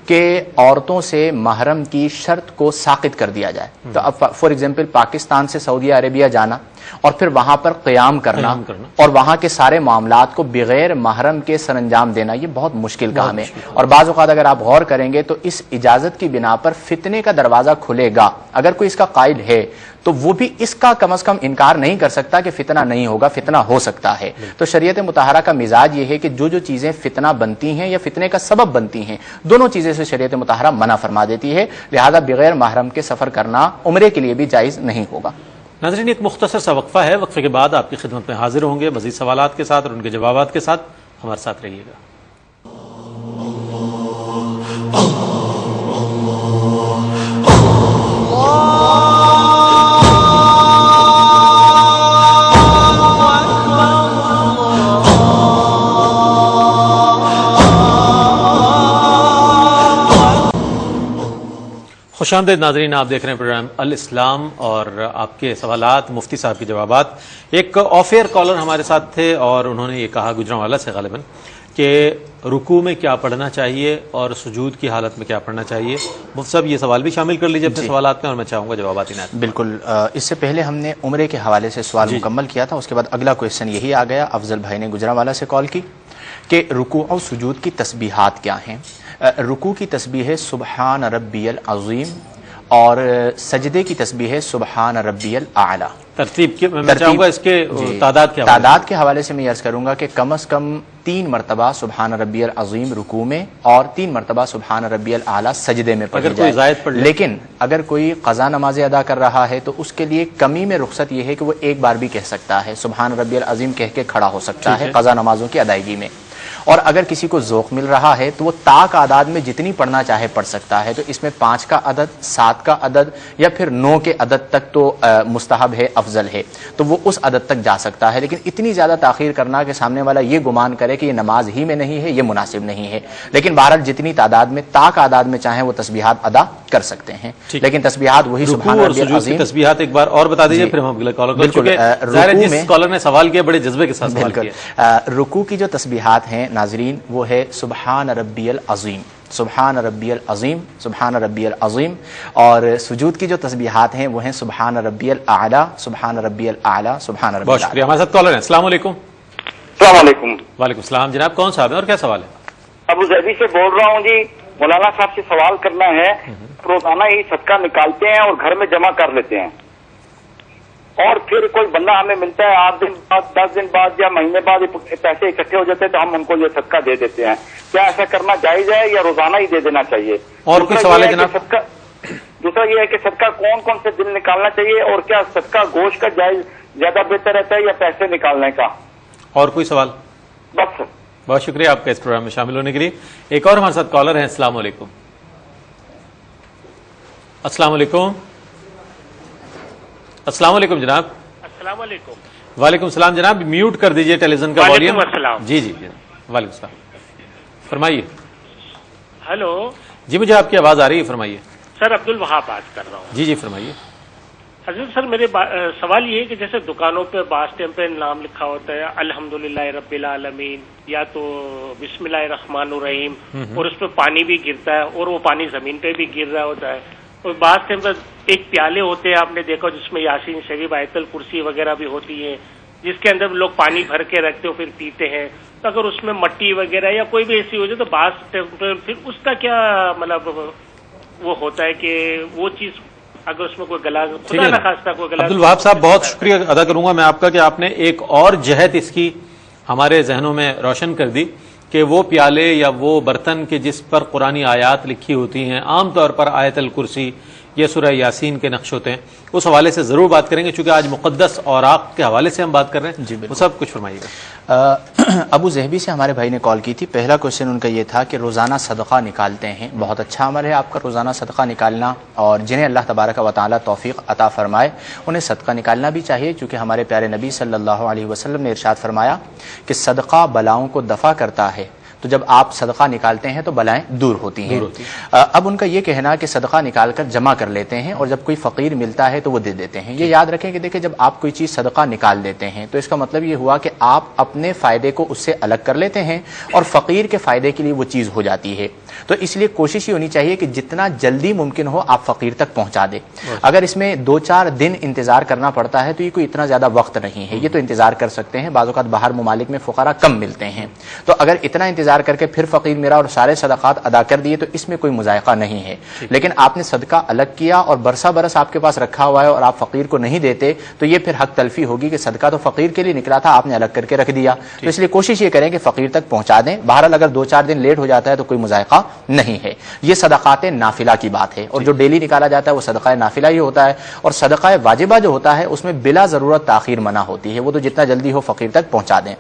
کہ عورتوں سے محرم کی شرط کو ساقط کر دیا جائے, تو اب فار ایگزامپل پاکستان سے سعودی عربیہ جانا اور پھر وہاں پر قیام کرنا اور وہاں کے سارے معاملات کو بغیر محرم کے سر انجام دینا, یہ بہت مشکل کام ہے. اور بعض اوقات اگر آپ غور کریں گے تو اس اجازت کی بنا پر فتنے کا دروازہ کھلے گا. اگر کوئی اس کا قائل ہے تو وہ بھی اس کا کم از کم انکار نہیں کر سکتا کہ فتنہ نہیں ہوگا, فتنہ ہو سکتا ہے. تو شریعت مطہرہ کا مزاج یہ ہے کہ جو چیزیں فتنہ بنتی ہیں یا فتنے کا سبب بنتی ہیں, دونوں چیزیں سے شریعت مطہرہ منع فرما دیتی ہے. لہذا بغیر محرم کے سفر کرنا عمرے کے لیے بھی جائز نہیں ہوگا. ناظرین, ایک مختصر سا وقفہ ہے, وقفے کے بعد آپ کی خدمت میں حاضر ہوں گے مزید سوالات کے ساتھ اور ان کے جوابات کے ساتھ. ہمارے ساتھ رہیے گا. خوش آمدید ناظرین, آپ دیکھ رہے ہیں پروگرام الاسلام اور آپ کے سوالات, مفتی صاحب کے جوابات. ایک آف ایئر کالر ہمارے ساتھ تھے اور انہوں نے یہ کہا, گجرانوالا سے غالباً, کہ رکوع میں کیا پڑھنا چاہیے اور سجود کی حالت میں کیا پڑھنا چاہیے. مفتی صاحب یہ سوال بھی شامل کر لیجیے اپنے سوالات میں, اور میں چاہوں گا جوابات عنایت. بالکل, اس سے پہلے ہم نے عمرے کے حوالے سے سوال مکمل کیا تھا, اس کے بعد اگلا کویشچن یہی آ گیا. افضل بھائی نے گجرانوالا سے کال کی کہ رکوع اور سجود کی تسبیحات کیا ہیں. رکوع کی تسبیح ہے سبحان ربی العظیم, اور سجدے کی تسبیح ہے سبحان ربی الاعلی. ترتیب کی میں چاہوں گا اس کے تعداد کے حوالے سے میں عرض کروں گا کہ کم از کم 3 مرتبہ سبحان ربی العظیم رکوع میں اور 3 مرتبہ سبحان ربی الاعلی سجدے میں پڑھی جائے. لیکن اگر کوئی قضا نمازیں ادا کر رہا ہے تو اس کے لیے کمی میں رخصت یہ ہے کہ وہ ایک بار بھی کہہ سکتا ہے, سبحان ربی العظیم کہہ کے کھڑا ہو سکتا ہے قضا نمازوں کی ادائیگی میں. اور اگر کسی کو ذوق مل رہا ہے تو وہ تاک آداد میں جتنی پڑھنا چاہے پڑھ سکتا ہے. تو اس میں 5 کا عدد، 7 کا عدد یا پھر 9 کے عدد تک تو مستحب ہے، افضل ہے، تو وہ اس عدد تک جا سکتا ہے. لیکن اتنی زیادہ تاخیر کرنا کہ سامنے والا یہ گمان کرے کہ یہ نماز ہی میں نہیں ہے، یہ مناسب نہیں ہے. لیکن بہرحال جتنی تعداد میں تاک آداد میں چاہیں وہ تسبیحات ادا کر سکتے ہیں. لیکن تسبیحات وہی سبحان ربی العظیم. تسبیحات ایک بار اور بتا دیجیے پھر ہم اگلے کالر کو، جس کالر نے سوال کیا بڑے جذبے کے ساتھ سوال کیا. رکوع کی جو تسبیحات ہیں ناظرین وہ ہے سبحان ربی العظیم، سبحان ربی العظیم، سبحان ربی العظیم. اور سجود کی جو تسبیحات ہیں وہ ہیں سبحان ربی الاعلی، سبحان ربی الاعلی، سبحان ربی. بہت شکریہ. ہمارے ساتھ کالر ہیں. السلام علیکم. السلام علیکم. وعلیکم السلام. جناب کون صاحب ہیں اور کیا سوال ہے؟ ابو ظہبی سے بول رہا ہوں جی. مولانا صاحب سے سوال کرنا ہے. روزانہ ہی صدقہ نکالتے ہیں اور گھر میں جمع کر لیتے ہیں، اور پھر کوئی بندہ ہمیں ملتا ہے 8 دن بعد، 10 دن بعد یا مہینے بعد پیسے اکٹھے ہو جاتے ہیں تو ہم ان کو یہ صدقہ دے دیتے ہیں. کیا ایسا کرنا جائز ہے یا روزانہ ہی دے دینا چاہیے؟ اور کوئی سوال ہے جناب؟ دوسرا یہ ہے کہ صدقہ کون کون سے دن نکالنا چاہیے، اور کیا صدقہ گوشت کا جائز زیادہ بہتر رہتا ہے یا پیسے نکالنے کا؟ اور کوئی سوال؟ بس. بہت شکریہ آپ کا اس پروگرام میں شامل ہونے کے لیے. ایک اور ہمارے ساتھ کالر ہیں. السلام علیکم. السلام علیکم. السلام علیکم جناب. السلام علیکم. وعلیکم السلام. جناب میوٹ کر دیجئے ٹیلی ویژن کا والیوم. وعلیکم السلام. جی جی وعلیکم السلام. فرمائیے. ہلو. جی مجھے آپ کی آواز آ رہی ہے، فرمائیے. سر عبد الوہاب بات کر رہا ہوں. جی جی فرمائیے. حضرت سر میرے سوال یہ ہے کہ جیسے دکانوں پہ بعض ٹائم پہ نام لکھا ہوتا ہے الحمدللہ رب العالمین یا تو بسم اللہ الرحمن الرحیم، اور اس پہ پانی بھی گرتا ہے اور وہ پانی زمین پہ بھی گر رہا ہوتا ہے. اور بعض ٹائم پہ ایک پیالے ہوتے ہیں آپ نے دیکھا جس میں یاسین شریف آیت الکرسی وغیرہ بھی ہوتی ہے، جس کے اندر لوگ پانی بھر کے رکھتے ہو پھر پیتے ہیں. تو اگر اس میں مٹی وغیرہ یا کوئی بھی ایسی ہو جائے تو بعض ٹائم پہ پھر اس کا کیا مطلب وہ ہوتا ہے کہ وہ چیز اگر اس میں کوئی غلط خدا نخواستہ کوئی غلط. عبد الوہاب صاحب بہت شکریہ ادا کروں گا میں آپ کا کہ آپ نے ایک اور جہت اس کی ہمارے ذہنوں میں روشن کر دی کہ وہ پیالے یا وہ برتن کے جس پر قرآنی آیات لکھی ہوتی ہیں، عام طور پر آیت الکرسی یا سورہ یاسین کے نقش ہوتے ہیں، اس حوالے سے ضرور بات کریں گے چونکہ آج مقدس اوراق کے حوالے سے ہم بات کر رہے ہیں. جی وہ سب کچھ فرمائیے گا. ابو ظہبی سے ہمارے بھائی نے کال کی تھی. پہلا کوشچن ان کا یہ تھا کہ روزانہ صدقہ نکالتے ہیں. بہت اچھا عمل ہے آپ کا روزانہ صدقہ نکالنا، اور جنہیں اللہ تبارک و تعالی توفیق عطا فرمائے انہیں صدقہ نکالنا بھی چاہیے، چونکہ ہمارے پیارے نبی صلی اللہ علیہ وسلم نے ارشاد فرمایا کہ صدقہ بلاؤں کو دفع کرتا ہے. تو جب آپ صدقہ نکالتے ہیں تو بلائیں دور ہوتی ہیں. اب ان کا یہ کہنا کہ صدقہ نکال کر جمع کر لیتے ہیں اور جب کوئی فقیر ملتا ہے تو وہ دے دیتے ہیں. یہ یاد رکھیں کہ دیکھیں جب آپ کوئی چیز صدقہ نکال دیتے ہیں تو اس کا مطلب یہ ہوا کہ آپ اپنے فائدے کو اس سے الگ کر لیتے ہیں اور فقیر کے فائدے کے لیے وہ چیز ہو جاتی ہے. تو اس لیے کوشش یہ ہونی چاہیے کہ جتنا جلدی ممکن ہو آپ فقیر تک پہنچا دیں. اگر اس میں 2-4 دن انتظار کرنا پڑتا ہے تو یہ کوئی اتنا زیادہ وقت نہیں ہے، یہ تو انتظار کر سکتے ہیں. بعض اوقات باہر ممالک میں فقراء کم ملتے ہیں، تو اگر اتنا انتظار کر کے پھر فقیر میرا اور سارے صدقات ادا کر دیے تو اس میں کوئی مذائقہ نہیں ہے. لیکن آپ نے صدقہ الگ کیا اور برسا برس آپ کے پاس رکھا ہوا ہے اور آپ فقیر کو نہیں دیتے تو یہ پھر حق تلفی ہوگی کہ صدقہ تو فقیر کے لیے نکلا تھا، آپ نے الگ کر کے رکھ دیا. تو اس لیے کوشش یہ کریں کہ فقیر تک پہنچا دیں. بہرحال اگر 2-4 دن لیٹ ہو جاتا ہے تو کوئی مذائقہ نہیں ہے. یہ صدقات نافلہ کی بات ہے، اور جو ڈیلی نکالا جاتا ہے وہ صدقہ نافلہ ہی ہوتا ہے. اور صدقہ واجبہ جو ہوتا ہے اس میں بلا ضرورت تاخیر منع ہوتی ہے، وہ تو جتنا جلدی ہو فقیر تک پہنچا دیں.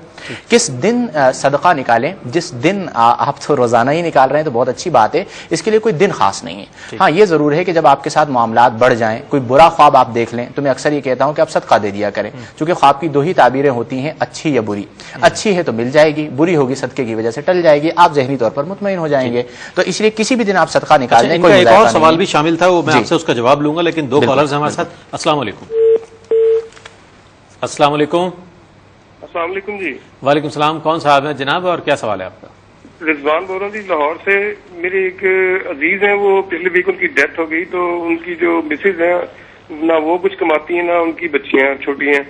کس دن صدقہ نکالیں؟ جس دن آپ تو روزانہ ہی نکال رہے ہیں تو بہت اچھی بات ہے، اس کے لیے کوئی دن خاص نہیں ہے. ہاں یہ ضرور ہے کہ جب آپ کے ساتھ معاملات بڑھ جائیں، کوئی برا خواب آپ دیکھ لیں تو میں اکثر یہ کہتا ہوں کہ آپ صدقہ دے دیا کریں، چونکہ خواب کی 2 ہی تعبیریں ہوتی ہیں، اچھی یا بری. اچھی ہے تو مل جائے گی، بری ہوگی صدقے کی وجہ سے ٹل جائے گی، آپ ذہنی طور پر مطمئن ہو جائیں گے. تو اس لیے کسی بھی دن آپ صدقہ نکال لیں. ایک اور سوال بھی شامل تھا، وہ میں آپ سے اس کا جواب لوں گا، لیکن 2 کالرز ہمارے ساتھ. السلام علیکم. السلام علیکم. السلام علیکم جی. وعلیکم السلام. کون صاحب ہیں جناب اور کیا سوال ہے آپ کا؟ رضوان بول رہا ہوں جی لاہور سے. میرے ایک عزیز ہیں، وہ پچھلے ویک ان کی ڈیتھ ہو گئی، تو ان کی جو مسز ہیں نہ وہ کچھ کماتی ہیں نہ ان کی بچیاں چھوٹی ہیں،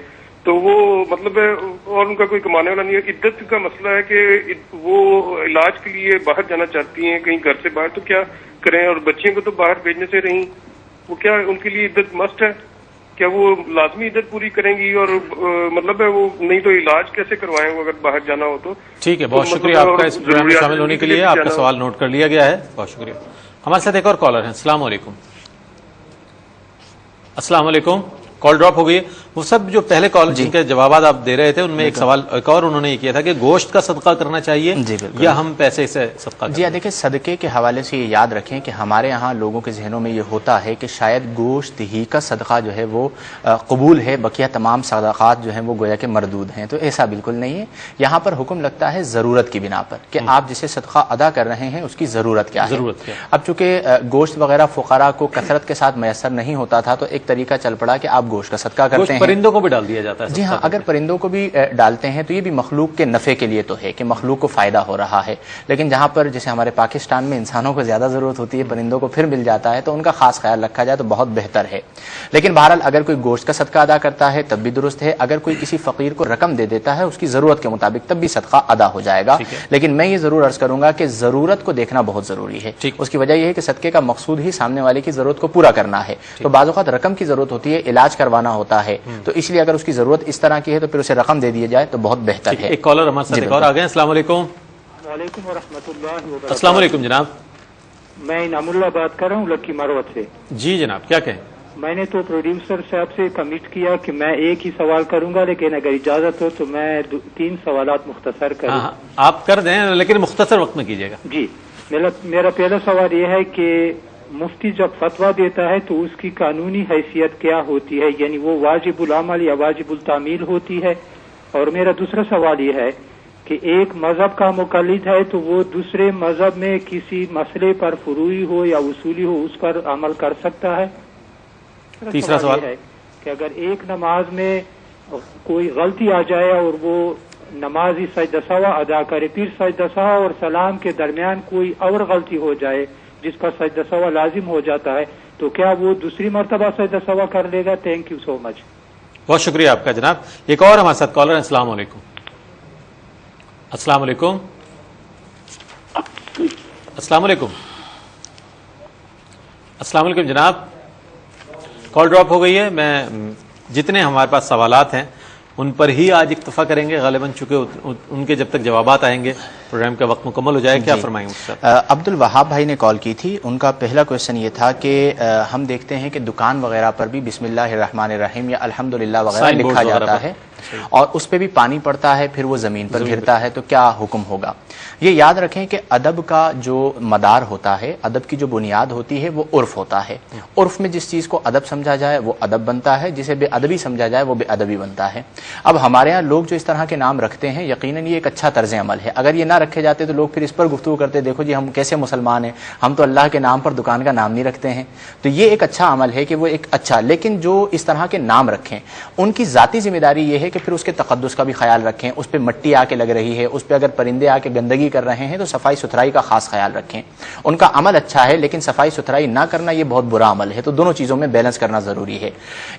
تو وہ مطلب اور ان کا کوئی کمانے والا نہیں ہے. عدت کا مسئلہ ہے کہ وہ علاج کے لیے باہر جانا چاہتی ہیں کہیں گھر سے باہر، تو کیا کریں؟ اور بچیوں کو تو باہر بھیجنے سے رہیں، وہ کیا ان کے لیے عدت مسٹ ہے؟ کیا وہ لازمی عدت پوری کریں گی؟ اور مطلب ہے وہ نہیں تو علاج کیسے کروائیں وہ اگر باہر جانا ہو تو؟ ٹھیک ہے، بہت شکریہ آپ کا اس پروگرام میں شامل ہونے کے لیے. آپ کا سوال نوٹ کر لیا گیا ہے، بہت شکریہ. ہمارے ساتھ ایک اور کالر ہیں. السلام علیکم. السلام علیکم. کال ڈراپ ہو گئی ہے. وہ سب جو پہلے کال جن کے جوابات آپ دے رہے تھے ان میں ایک سوال ایک اور انہوں نے یہ کیا تھا کہ گوشت کا صدقہ کرنا چاہیے یا ہم پیسے سے صدقہ جی دیکھیں صدقے کے حوالے سے یہ یاد رکھیں کہ ہمارے یہاں لوگوں کے ذہنوں میں یہ ہوتا ہے کہ شاید گوشت ہی کا صدقہ جو ہے وہ قبول ہے، بقیہ تمام صدقات جو ہیں وہ گویا کہ مردود ہیں، تو ایسا بالکل نہیں ہے۔ یہاں پر حکم لگتا ہے ضرورت کی بنا پر کہ آپ جسے صدقہ ادا کر رہے ہیں اس کی ضرورت کیا ہے۔ اب چونکہ گوشت وغیرہ فقراء کو کثرت کے ساتھ میسر نہیں ہوتا تھا تو ایک طریقہ چل پڑا کہ آپ گوشت کا صدقہ کرتے ہیں۔ پرندوں کو بھی ڈال دیا جاتا ہے؟ جی ہاں، اگر پرندوں کو بھی ڈالتے ہیں تو یہ بھی مخلوق کے نفع کے لیے تو ہے کہ مخلوق کو فائدہ ہو رہا ہے، لیکن جہاں پر جیسے ہمارے پاکستان میں انسانوں کو زیادہ ضرورت ہوتی ہے پرندوں کو پھر مل جاتا ہے تو ان کا خاص خیال رکھا جائے تو بہت بہتر ہے۔ لیکن بہرحال اگر کوئی گوشت کا صدقہ ادا کرتا ہے تب بھی درست ہے، اگر کوئی کسی فقیر کو رقم دے دیتا ہے اس کی ضرورت کے مطابق تب بھی صدقہ ادا ہو جائے گا۔ لیکن میں یہ ضرور عرض کروں گا کہ ضرورت کو دیکھنا بہت ضروری ہے۔ اس کی وجہ یہ ہے کہ صدقے کا مقصود ہی سامنے والے کی ضرورت کو پورا کرنا ہے، تو بعض اوقات رقم کی ضرورت ہوتی ہے، علاج کروانا ہوتا ہے، تو اس لیے اگر اس کی ضرورت اس طرح کی ہے تو پھر اسے رقم دے دی جائے تو بہت بہتر ہے۔ ایک کالر ہمارے ساتھ ایک اور آ گئے۔ السلام علیکم۔ وعلیکم ورحمۃ اللہ وبرکاتہ۔ السلام علیکم جناب۔ میں انعام اللہ بات کر رہا ہوں لکی مروت سے۔ جی جناب، کیا کہیں؟ میں نے تو پروڈیوسر صاحب سے کمٹ کیا کہ میں ایک ہی سوال کروں گا، لیکن اگر اجازت ہو تو میں 3 سوالات مختصر کروں۔ آپ کر دیں لیکن مختصر وقت میں کیجیے گا۔ جی، میرا پہلا سوال یہ ہے کہ مفتی جب فتویٰ دیتا ہے تو اس کی قانونی حیثیت کیا ہوتی ہے، یعنی وہ واجب العمل یا واجب التعمیل ہوتی ہے؟ اور میرا دوسرا سوال یہ ہے کہ ایک مذہب کا مقلد ہے تو وہ دوسرے مذہب میں کسی مسئلے پر فروعی ہو یا اصولی ہو اس پر عمل کر سکتا ہے؟ تیسرا سوال ہے کہ اگر ایک نماز میں کوئی غلطی آ جائے اور وہ نمازی سجدہ سہو ادا کرے، پھر سجدہ سہو اور سلام کے درمیان کوئی اور غلطی ہو جائے جس پر سجدہ سہو لازم ہو جاتا ہے، تو کیا وہ دوسری مرتبہ سجدہ سہو کر لے گا؟ تھینک یو سو مچ۔ بہت شکریہ آپ کا جناب۔ ایک اور ہمارے ساتھ کالر ہیں۔ السلام علیکم۔ السلام علیکم۔ السلام علیکم۔ السلام علیکم جناب، کال ڈراپ ہو گئی ہے۔ میں جتنے ہمارے پاس سوالات ہیں ان پر ہی آج اکتفا کریں گے، غالباً چونکہ ان کے جب تک جوابات آئیں گے پروگرام کا وقت مکمل ہو جائے۔ کیا فرمائیں گے؟ عبد الوہاب بھائی نے کال کی تھی، ان کا پہلا کویشچن یہ تھا کہ ہم دیکھتے ہیں کہ دکان وغیرہ پر بھی بسم اللہ الرحمن الرحیم یا الحمدللہ وغیرہ لکھا جاتا ہے اور اس پہ بھی پانی پڑتا ہے، پھر وہ زمین پر گرتا ہے، تو کیا حکم ہوگا؟ یہ یاد رکھیں کہ ادب کا جو مدار ہوتا ہے، ادب کی جو بنیاد ہوتی ہے وہ عرف ہوتا ہے۔ عرف میں جس چیز کو ادب سمجھا جائے وہ ادب بنتا ہے، جسے بے ادبی سمجھا جائے وہ بے ادبی بنتا ہے۔ اب ہمارے ہاں لوگ جو اس طرح کے نام رکھتے ہیں یقیناً یہ ایک اچھا طرز عمل ہے، اگر یہ نہ رکھے جاتے تو لوگ پھر اس پر گفتگو کرتے، دیکھو جی ہم کیسے مسلمان ہیں، ہم تو اللہ کے نام پر دکان کا نام نہیں رکھتے ہیں۔ تو یہ ایک اچھا عمل ہے کہ وہ ایک اچھا، لیکن جو اس طرح کے نام رکھیں ان کی ذاتی ذمہ داری یہ ہے کہ پھر اس کے تقدس کا بھی خیال رکھیں، اس پہ مٹی آ کے لگ رہی ہے، اس پہ اگر پرندے آ کے گندگی کر رہے ہیں تو صفائی ستھرائی کا خاص خیال رکھیں۔ ان کا عمل اچھا ہے لیکن صفائی ستھرائی نہ کرنا یہ بہت برا عمل ہے، تو دونوں چیزوں میں بیلنس کرنا ضروری ہے۔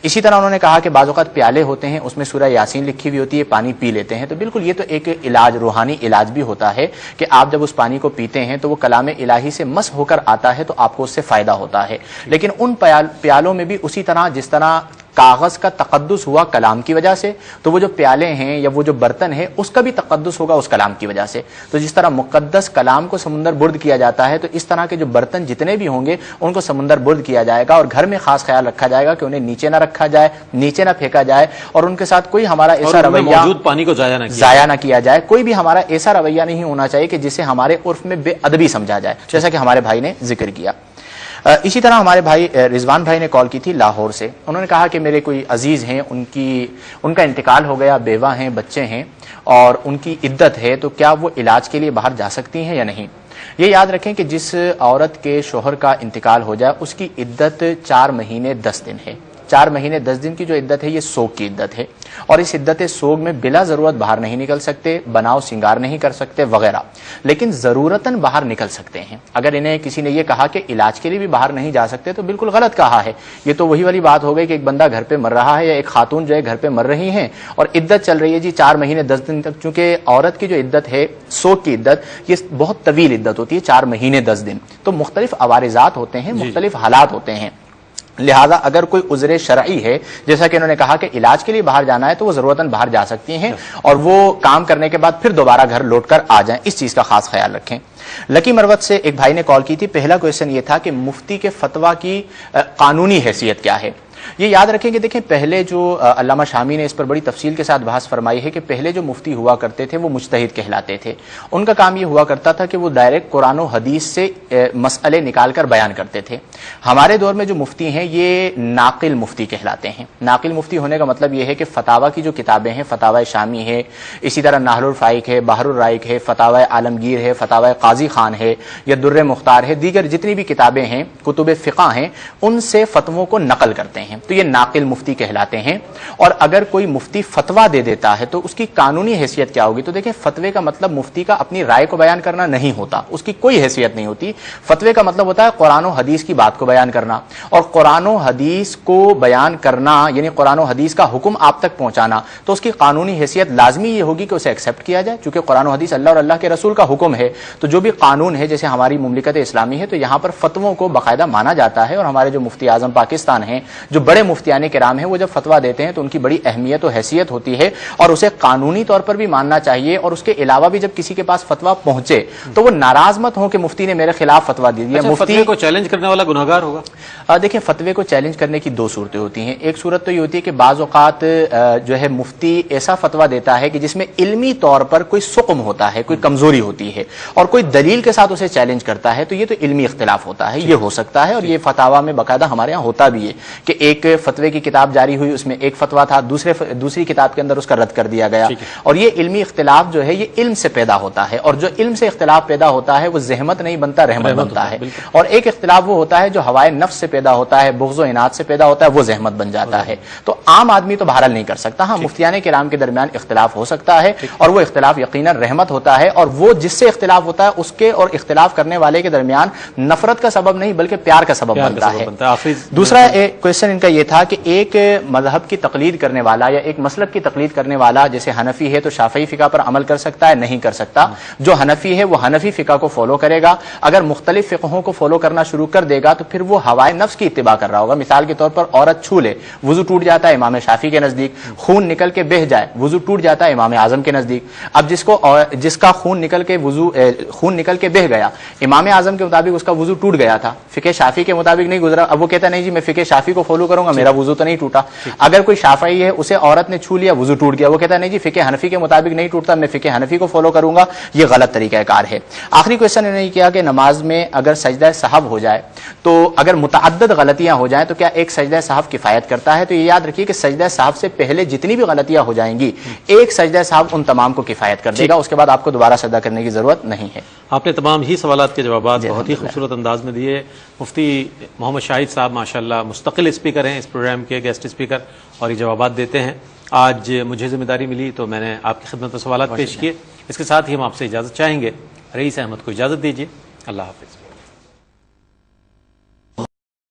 اسی طرح انہوں نے کہا کہ بعض اوقات پیالے ہوتے ہیں اس میں سورہ یاسین لکھی ہوئی ہوتی ہے، پانی پی لیتے ہیں، تو بالکل یہ تو ایک علاج، روحانی علاج بھی ہوتا ہے کہ آپ جب اس پانی کو پیتے ہیں تو وہ کلام الہی سے مس ہو کر آتا ہے تو آپ کو اس سے فائدہ ہوتا ہے۔ لیکن ان پیالوں میں بھی اسی طرح جس طرح کاغذ کا تقدس ہوا کلام کی وجہ سے، تو وہ جو پیالے ہیں یا وہ جو برتن ہے اس کا بھی تقدس ہوگا اس کلام کی وجہ سے۔ تو جس طرح مقدس کلام کو سمندر برد کیا جاتا ہے تو اس طرح کے جو برتن جتنے بھی ہوں گے ان کو سمندر برد کیا جائے گا، اور گھر میں خاص خیال رکھا جائے گا کہ انہیں نیچے نہ رکھا جائے، نیچے نہ پھینکا جائے، اور ان کے ساتھ کوئی ہمارا ایسا رویہ موجود پانی کو ضائع نہ کیا جائے، کوئی بھی ہمارا ایسا رویہ نہیں ہونا چاہیے کہ جسے ہمارے عرف میں بے ادبی سمجھا جائے، جیسا کہ ہمارے بھائی نے ذکر کیا۔ اسی طرح ہمارے بھائی رضوان بھائی نے کال کی تھی لاہور سے، انہوں نے کہا کہ میرے کوئی عزیز ہیں، ان کا انتقال ہو گیا، بیوہ ہیں، بچے ہیں اور ان کی عدت ہے، تو کیا وہ علاج کے لیے باہر جا سکتی ہیں یا نہیں؟ یہ یاد رکھیں کہ جس عورت کے شوہر کا انتقال ہو جائے اس کی عدت 4 مہینے 10 دن ہے۔ 4 مہینے 10 دن کی جو عدت ہے یہ سوگ کی عدت ہے، اور اس عدت سوگ میں بلا ضرورت باہر نہیں نکل سکتے، بناؤ سنگار نہیں کر سکتے وغیرہ، لیکن ضرورتاً باہر نکل سکتے ہیں۔ اگر انہیں کسی نے یہ کہا کہ علاج کے لیے بھی باہر نہیں جا سکتے تو بالکل غلط کہا ہے۔ یہ تو وہی والی بات ہو گئی کہ ایک بندہ گھر پہ مر رہا ہے یا ایک خاتون جو ہے گھر پہ مر رہی ہیں اور عدت چل رہی ہے جی 4 مہینے 10 دن تک، چونکہ عورت کی جو عدت ہے سوگ کی عدت یہ بہت طویل عدت ہوتی ہے، 4 مہینے 10 دن، تو مختلف عوارضات ہوتے ہیں، مختلف حالات ہوتے ہیں، لہذا اگر کوئی عذر شرعی ہے، جیسا کہ انہوں نے کہا کہ علاج کے لیے باہر جانا ہے، تو وہ ضرورتاً باہر جا سکتی ہیں اور وہ کام کرنے کے بعد پھر دوبارہ گھر لوٹ کر آ جائیں، اس چیز کا خاص خیال رکھیں۔ لکی مروت سے ایک بھائی نے کال کی تھی، پہلا کویشچن یہ تھا کہ مفتی کے فتویٰ کی قانونی حیثیت کیا ہے۔ یہ یاد رکھیں کہ دیکھیں پہلے جو علامہ شامی نے اس پر بڑی تفصیل کے ساتھ بحث فرمائی ہے کہ پہلے جو مفتی ہوا کرتے تھے وہ مجتہد کہلاتے تھے. ان کا کام یہ ہوا کرتا تھا کہ وہ ڈائریکٹ قرآن و حدیث سے مسئلے نکال کر بیان کرتے تھے. ہمارے دور میں جو مفتی ہیں یہ ناقل مفتی کہلاتے ہیں. ناقل مفتی ہونے کا مطلب یہ ہے کہ فتاوی کی جو کتابیں ہیں، فتاوی شامی ہے، اسی طرح نحل الفائق ہے، بحر الرائق ہے، فتاوی عالمگیر ہے، فتاوی قاضی خان ہے یا در مختار ہے، دیگر جتنی بھی کتابیں ہیں کتب فقہ ہیں ان سے فتووں کو نقل کرتے ہیں، تو یہ ناقل مفتی کہلاتے ہیں. اور اگر کوئی مفتی فتویٰ دے دیتا ہے تو اس کی قانونی حیثیت کیا ہوگی؟ تو دیکھیں فتوے کا مطلب مفتی کا اپنی رائے کو بیان کرنا نہیں ہوتا، اس کی کوئی حیثیت نہیں ہوتی. فتوے کا مطلب ہوتا ہے قرآن و حدیث کی بات کو بیان کرنا، اور قرآن و حدیث کو بیان کرنا یعنی قرآن و حدیث کا حکم آپ تک پہنچانا، تو اس کی قانونی حیثیت لازمی یہ ہوگی کہ اسے ایکسیپٹ کیا جائے، چونکہ قرآن و حدیث اللہ اور اللہ کے رسول کا حکم ہے. تو جو بھی قانون ہے، جیسے ہماری مملکت اسلامی ہے تو یہاں پر فتووں کو باقاعدہ مانا جاتا ہے. اور ہمارے جو مفتی اعظم پاکستان ہیں، جو بڑے مفتیان کرام ہیں، وہ جب فتویٰ دیتے ہیں تو ان کی بڑی اہمیت و حیثیت ہوتی ہے اور اسے قانونی طور پر بھی ماننا چاہیے. اور اس کے علاوہ بھی جب کسی کے پاس فتویٰ پہنچے تو وہ ناراض مت ہو کہ مفتی نے میرے خلاف فتویٰ دے دیا. مفتی کو چیلنج کرنے والا گنہگار ہوگا؟ دیکھیں فتوے کو چیلنج کرنے کی دو صورتیں ہوتی ہیں. ایک صورت تو یہ ہوتی ہے کہ بعض اوقات جو ہے مفتی ایسا فتویٰ دیتا ہے کہ جس میں علمی طور پر کوئی سقم ہوتا ہے، کوئی کمزوری ہوتی ہے، اور کوئی دلیل کے ساتھ اسے چیلنج کرتا ہے، تو یہ تو علمی اختلاف ہوتا ہے، یہ ہو سکتا ہے. اور یہ فتاویٰ میں باقاعدہ ہمارے یہاں ہوتا بھی ہے کہ ایک فتوے کی کتاب جاری ہوئی، اس میں ایک فتویٰ تھا، دوسری کتاب کے اندر اس کا رد کر دیا گیا. اور یہ علمی اختلاف جو ہے یہ علم سے پیدا ہوتا ہے، اور جو علم سے اختلاف پیدا ہوتا ہے وہ زحمت نہیں بنتا، رحمت بنتا ہے. اور ایک اختلاف وہ ہوتا ہے جو ہوائے نفس سے پیدا ہوتا ہے، بغض و عناد سے پیدا ہوتا ہے، وہ زحمت بن جاتا ہے. تو عام آدمی تو بہرحال نہیں کر سکتا. ہاں مفتیان کرام کے درمیان اختلاف ہو سکتا ہے، اور وہ اختلاف یقیناً رحمت ہوتا ہے. اور وہ جس سے اختلاف ہوتا ہے اس کے اور اختلاف کرنے والے کے درمیان نفرت کا سبب نہیں بلکہ پیار کا سبب بنتا ہے. دوسرا کویشچن ان کا یہ تھا کہ ایک مذہب کی تقلید کرنے والا یا ایک مسلک کی تقلید کرنے والا جیسے حنفی ہے تو شافعی فقہ پر عمل کر سکتا ہے؟ نہیں کر سکتا. جو حنفی ہے وہ حنفی فقہ کو فالو کرے گا. اگر مختلف فقہوں کو فالو کرنا شروع کر دے گا تو پھر وہ ہوائے نفس کی اتباع کر رہا ہوگا. مثال کے طور پر عورت چھو لے، وضو ٹوٹ جاتا ہے امام شافعی کے نزدیک. خون نکل کے بہہ جائے، وضو ٹوٹ جاتا ہے امام اعظم کے نزدیک. اب جس کا خون نکل کے بہہ گیا، امام اعظم کے مطابق اس کا وضو ٹوٹ گیا تھا، فقہ شافعی کے مطابق نہیں گزرا. اب وہ کہتا نہیں جی میں فقہ شافعی کو فالو کروں گا، میرا وضو تو نہیں ٹوٹا. اگر کوئی شافعی ہے اسے عورت نے چھو لیا، وضو ٹوٹ گیا، وہ کہتا نہیں جی فقہ حنفی کے مطابق نہیں ٹوٹتا، میں فقہ حنفی کو فالو کروں گا. یہ غلط طریقہ کار ہے. آخری کویشچن انہوں نے کیا کہ نماز میں اگر سجدہ سہو ہو جائے تو اگر متعدد غلطیاں ہو جائیں تو کیا ایک سجدہ سہو کفایت کرتا ہے؟ تو یہ یاد رکھیے کہ سجدہ سہو سے پہلے جتنی بھی غلطیاں ہو جائیں گی ایک سجدہ سہو ان تمام کو کفایت کر دے گا. اس کے بعد آپ کو دوبارہ سجدہ کرنے کی ضرورت نہیں ہے. آپ نے تمام ہی سوالات کے جوابات بہت ہی خوبصورت انداز میں دیے. مفتی محمد شاہد صاحب ماشاءاللہ مستقل اسپیکر ہیں اس پروگرام کے، گیسٹ اسپیکر، اور یہ جوابات دیتے ہیں. آج مجھے ذمہ داری ملی تو میں نے آپ کی خدمت میں سوالات پیش کیے. اس کے ساتھ ہی ہم آپ سے اجازت چاہیں گے. رئیس احمد کو اجازت دیجیے. اللہ حافظ.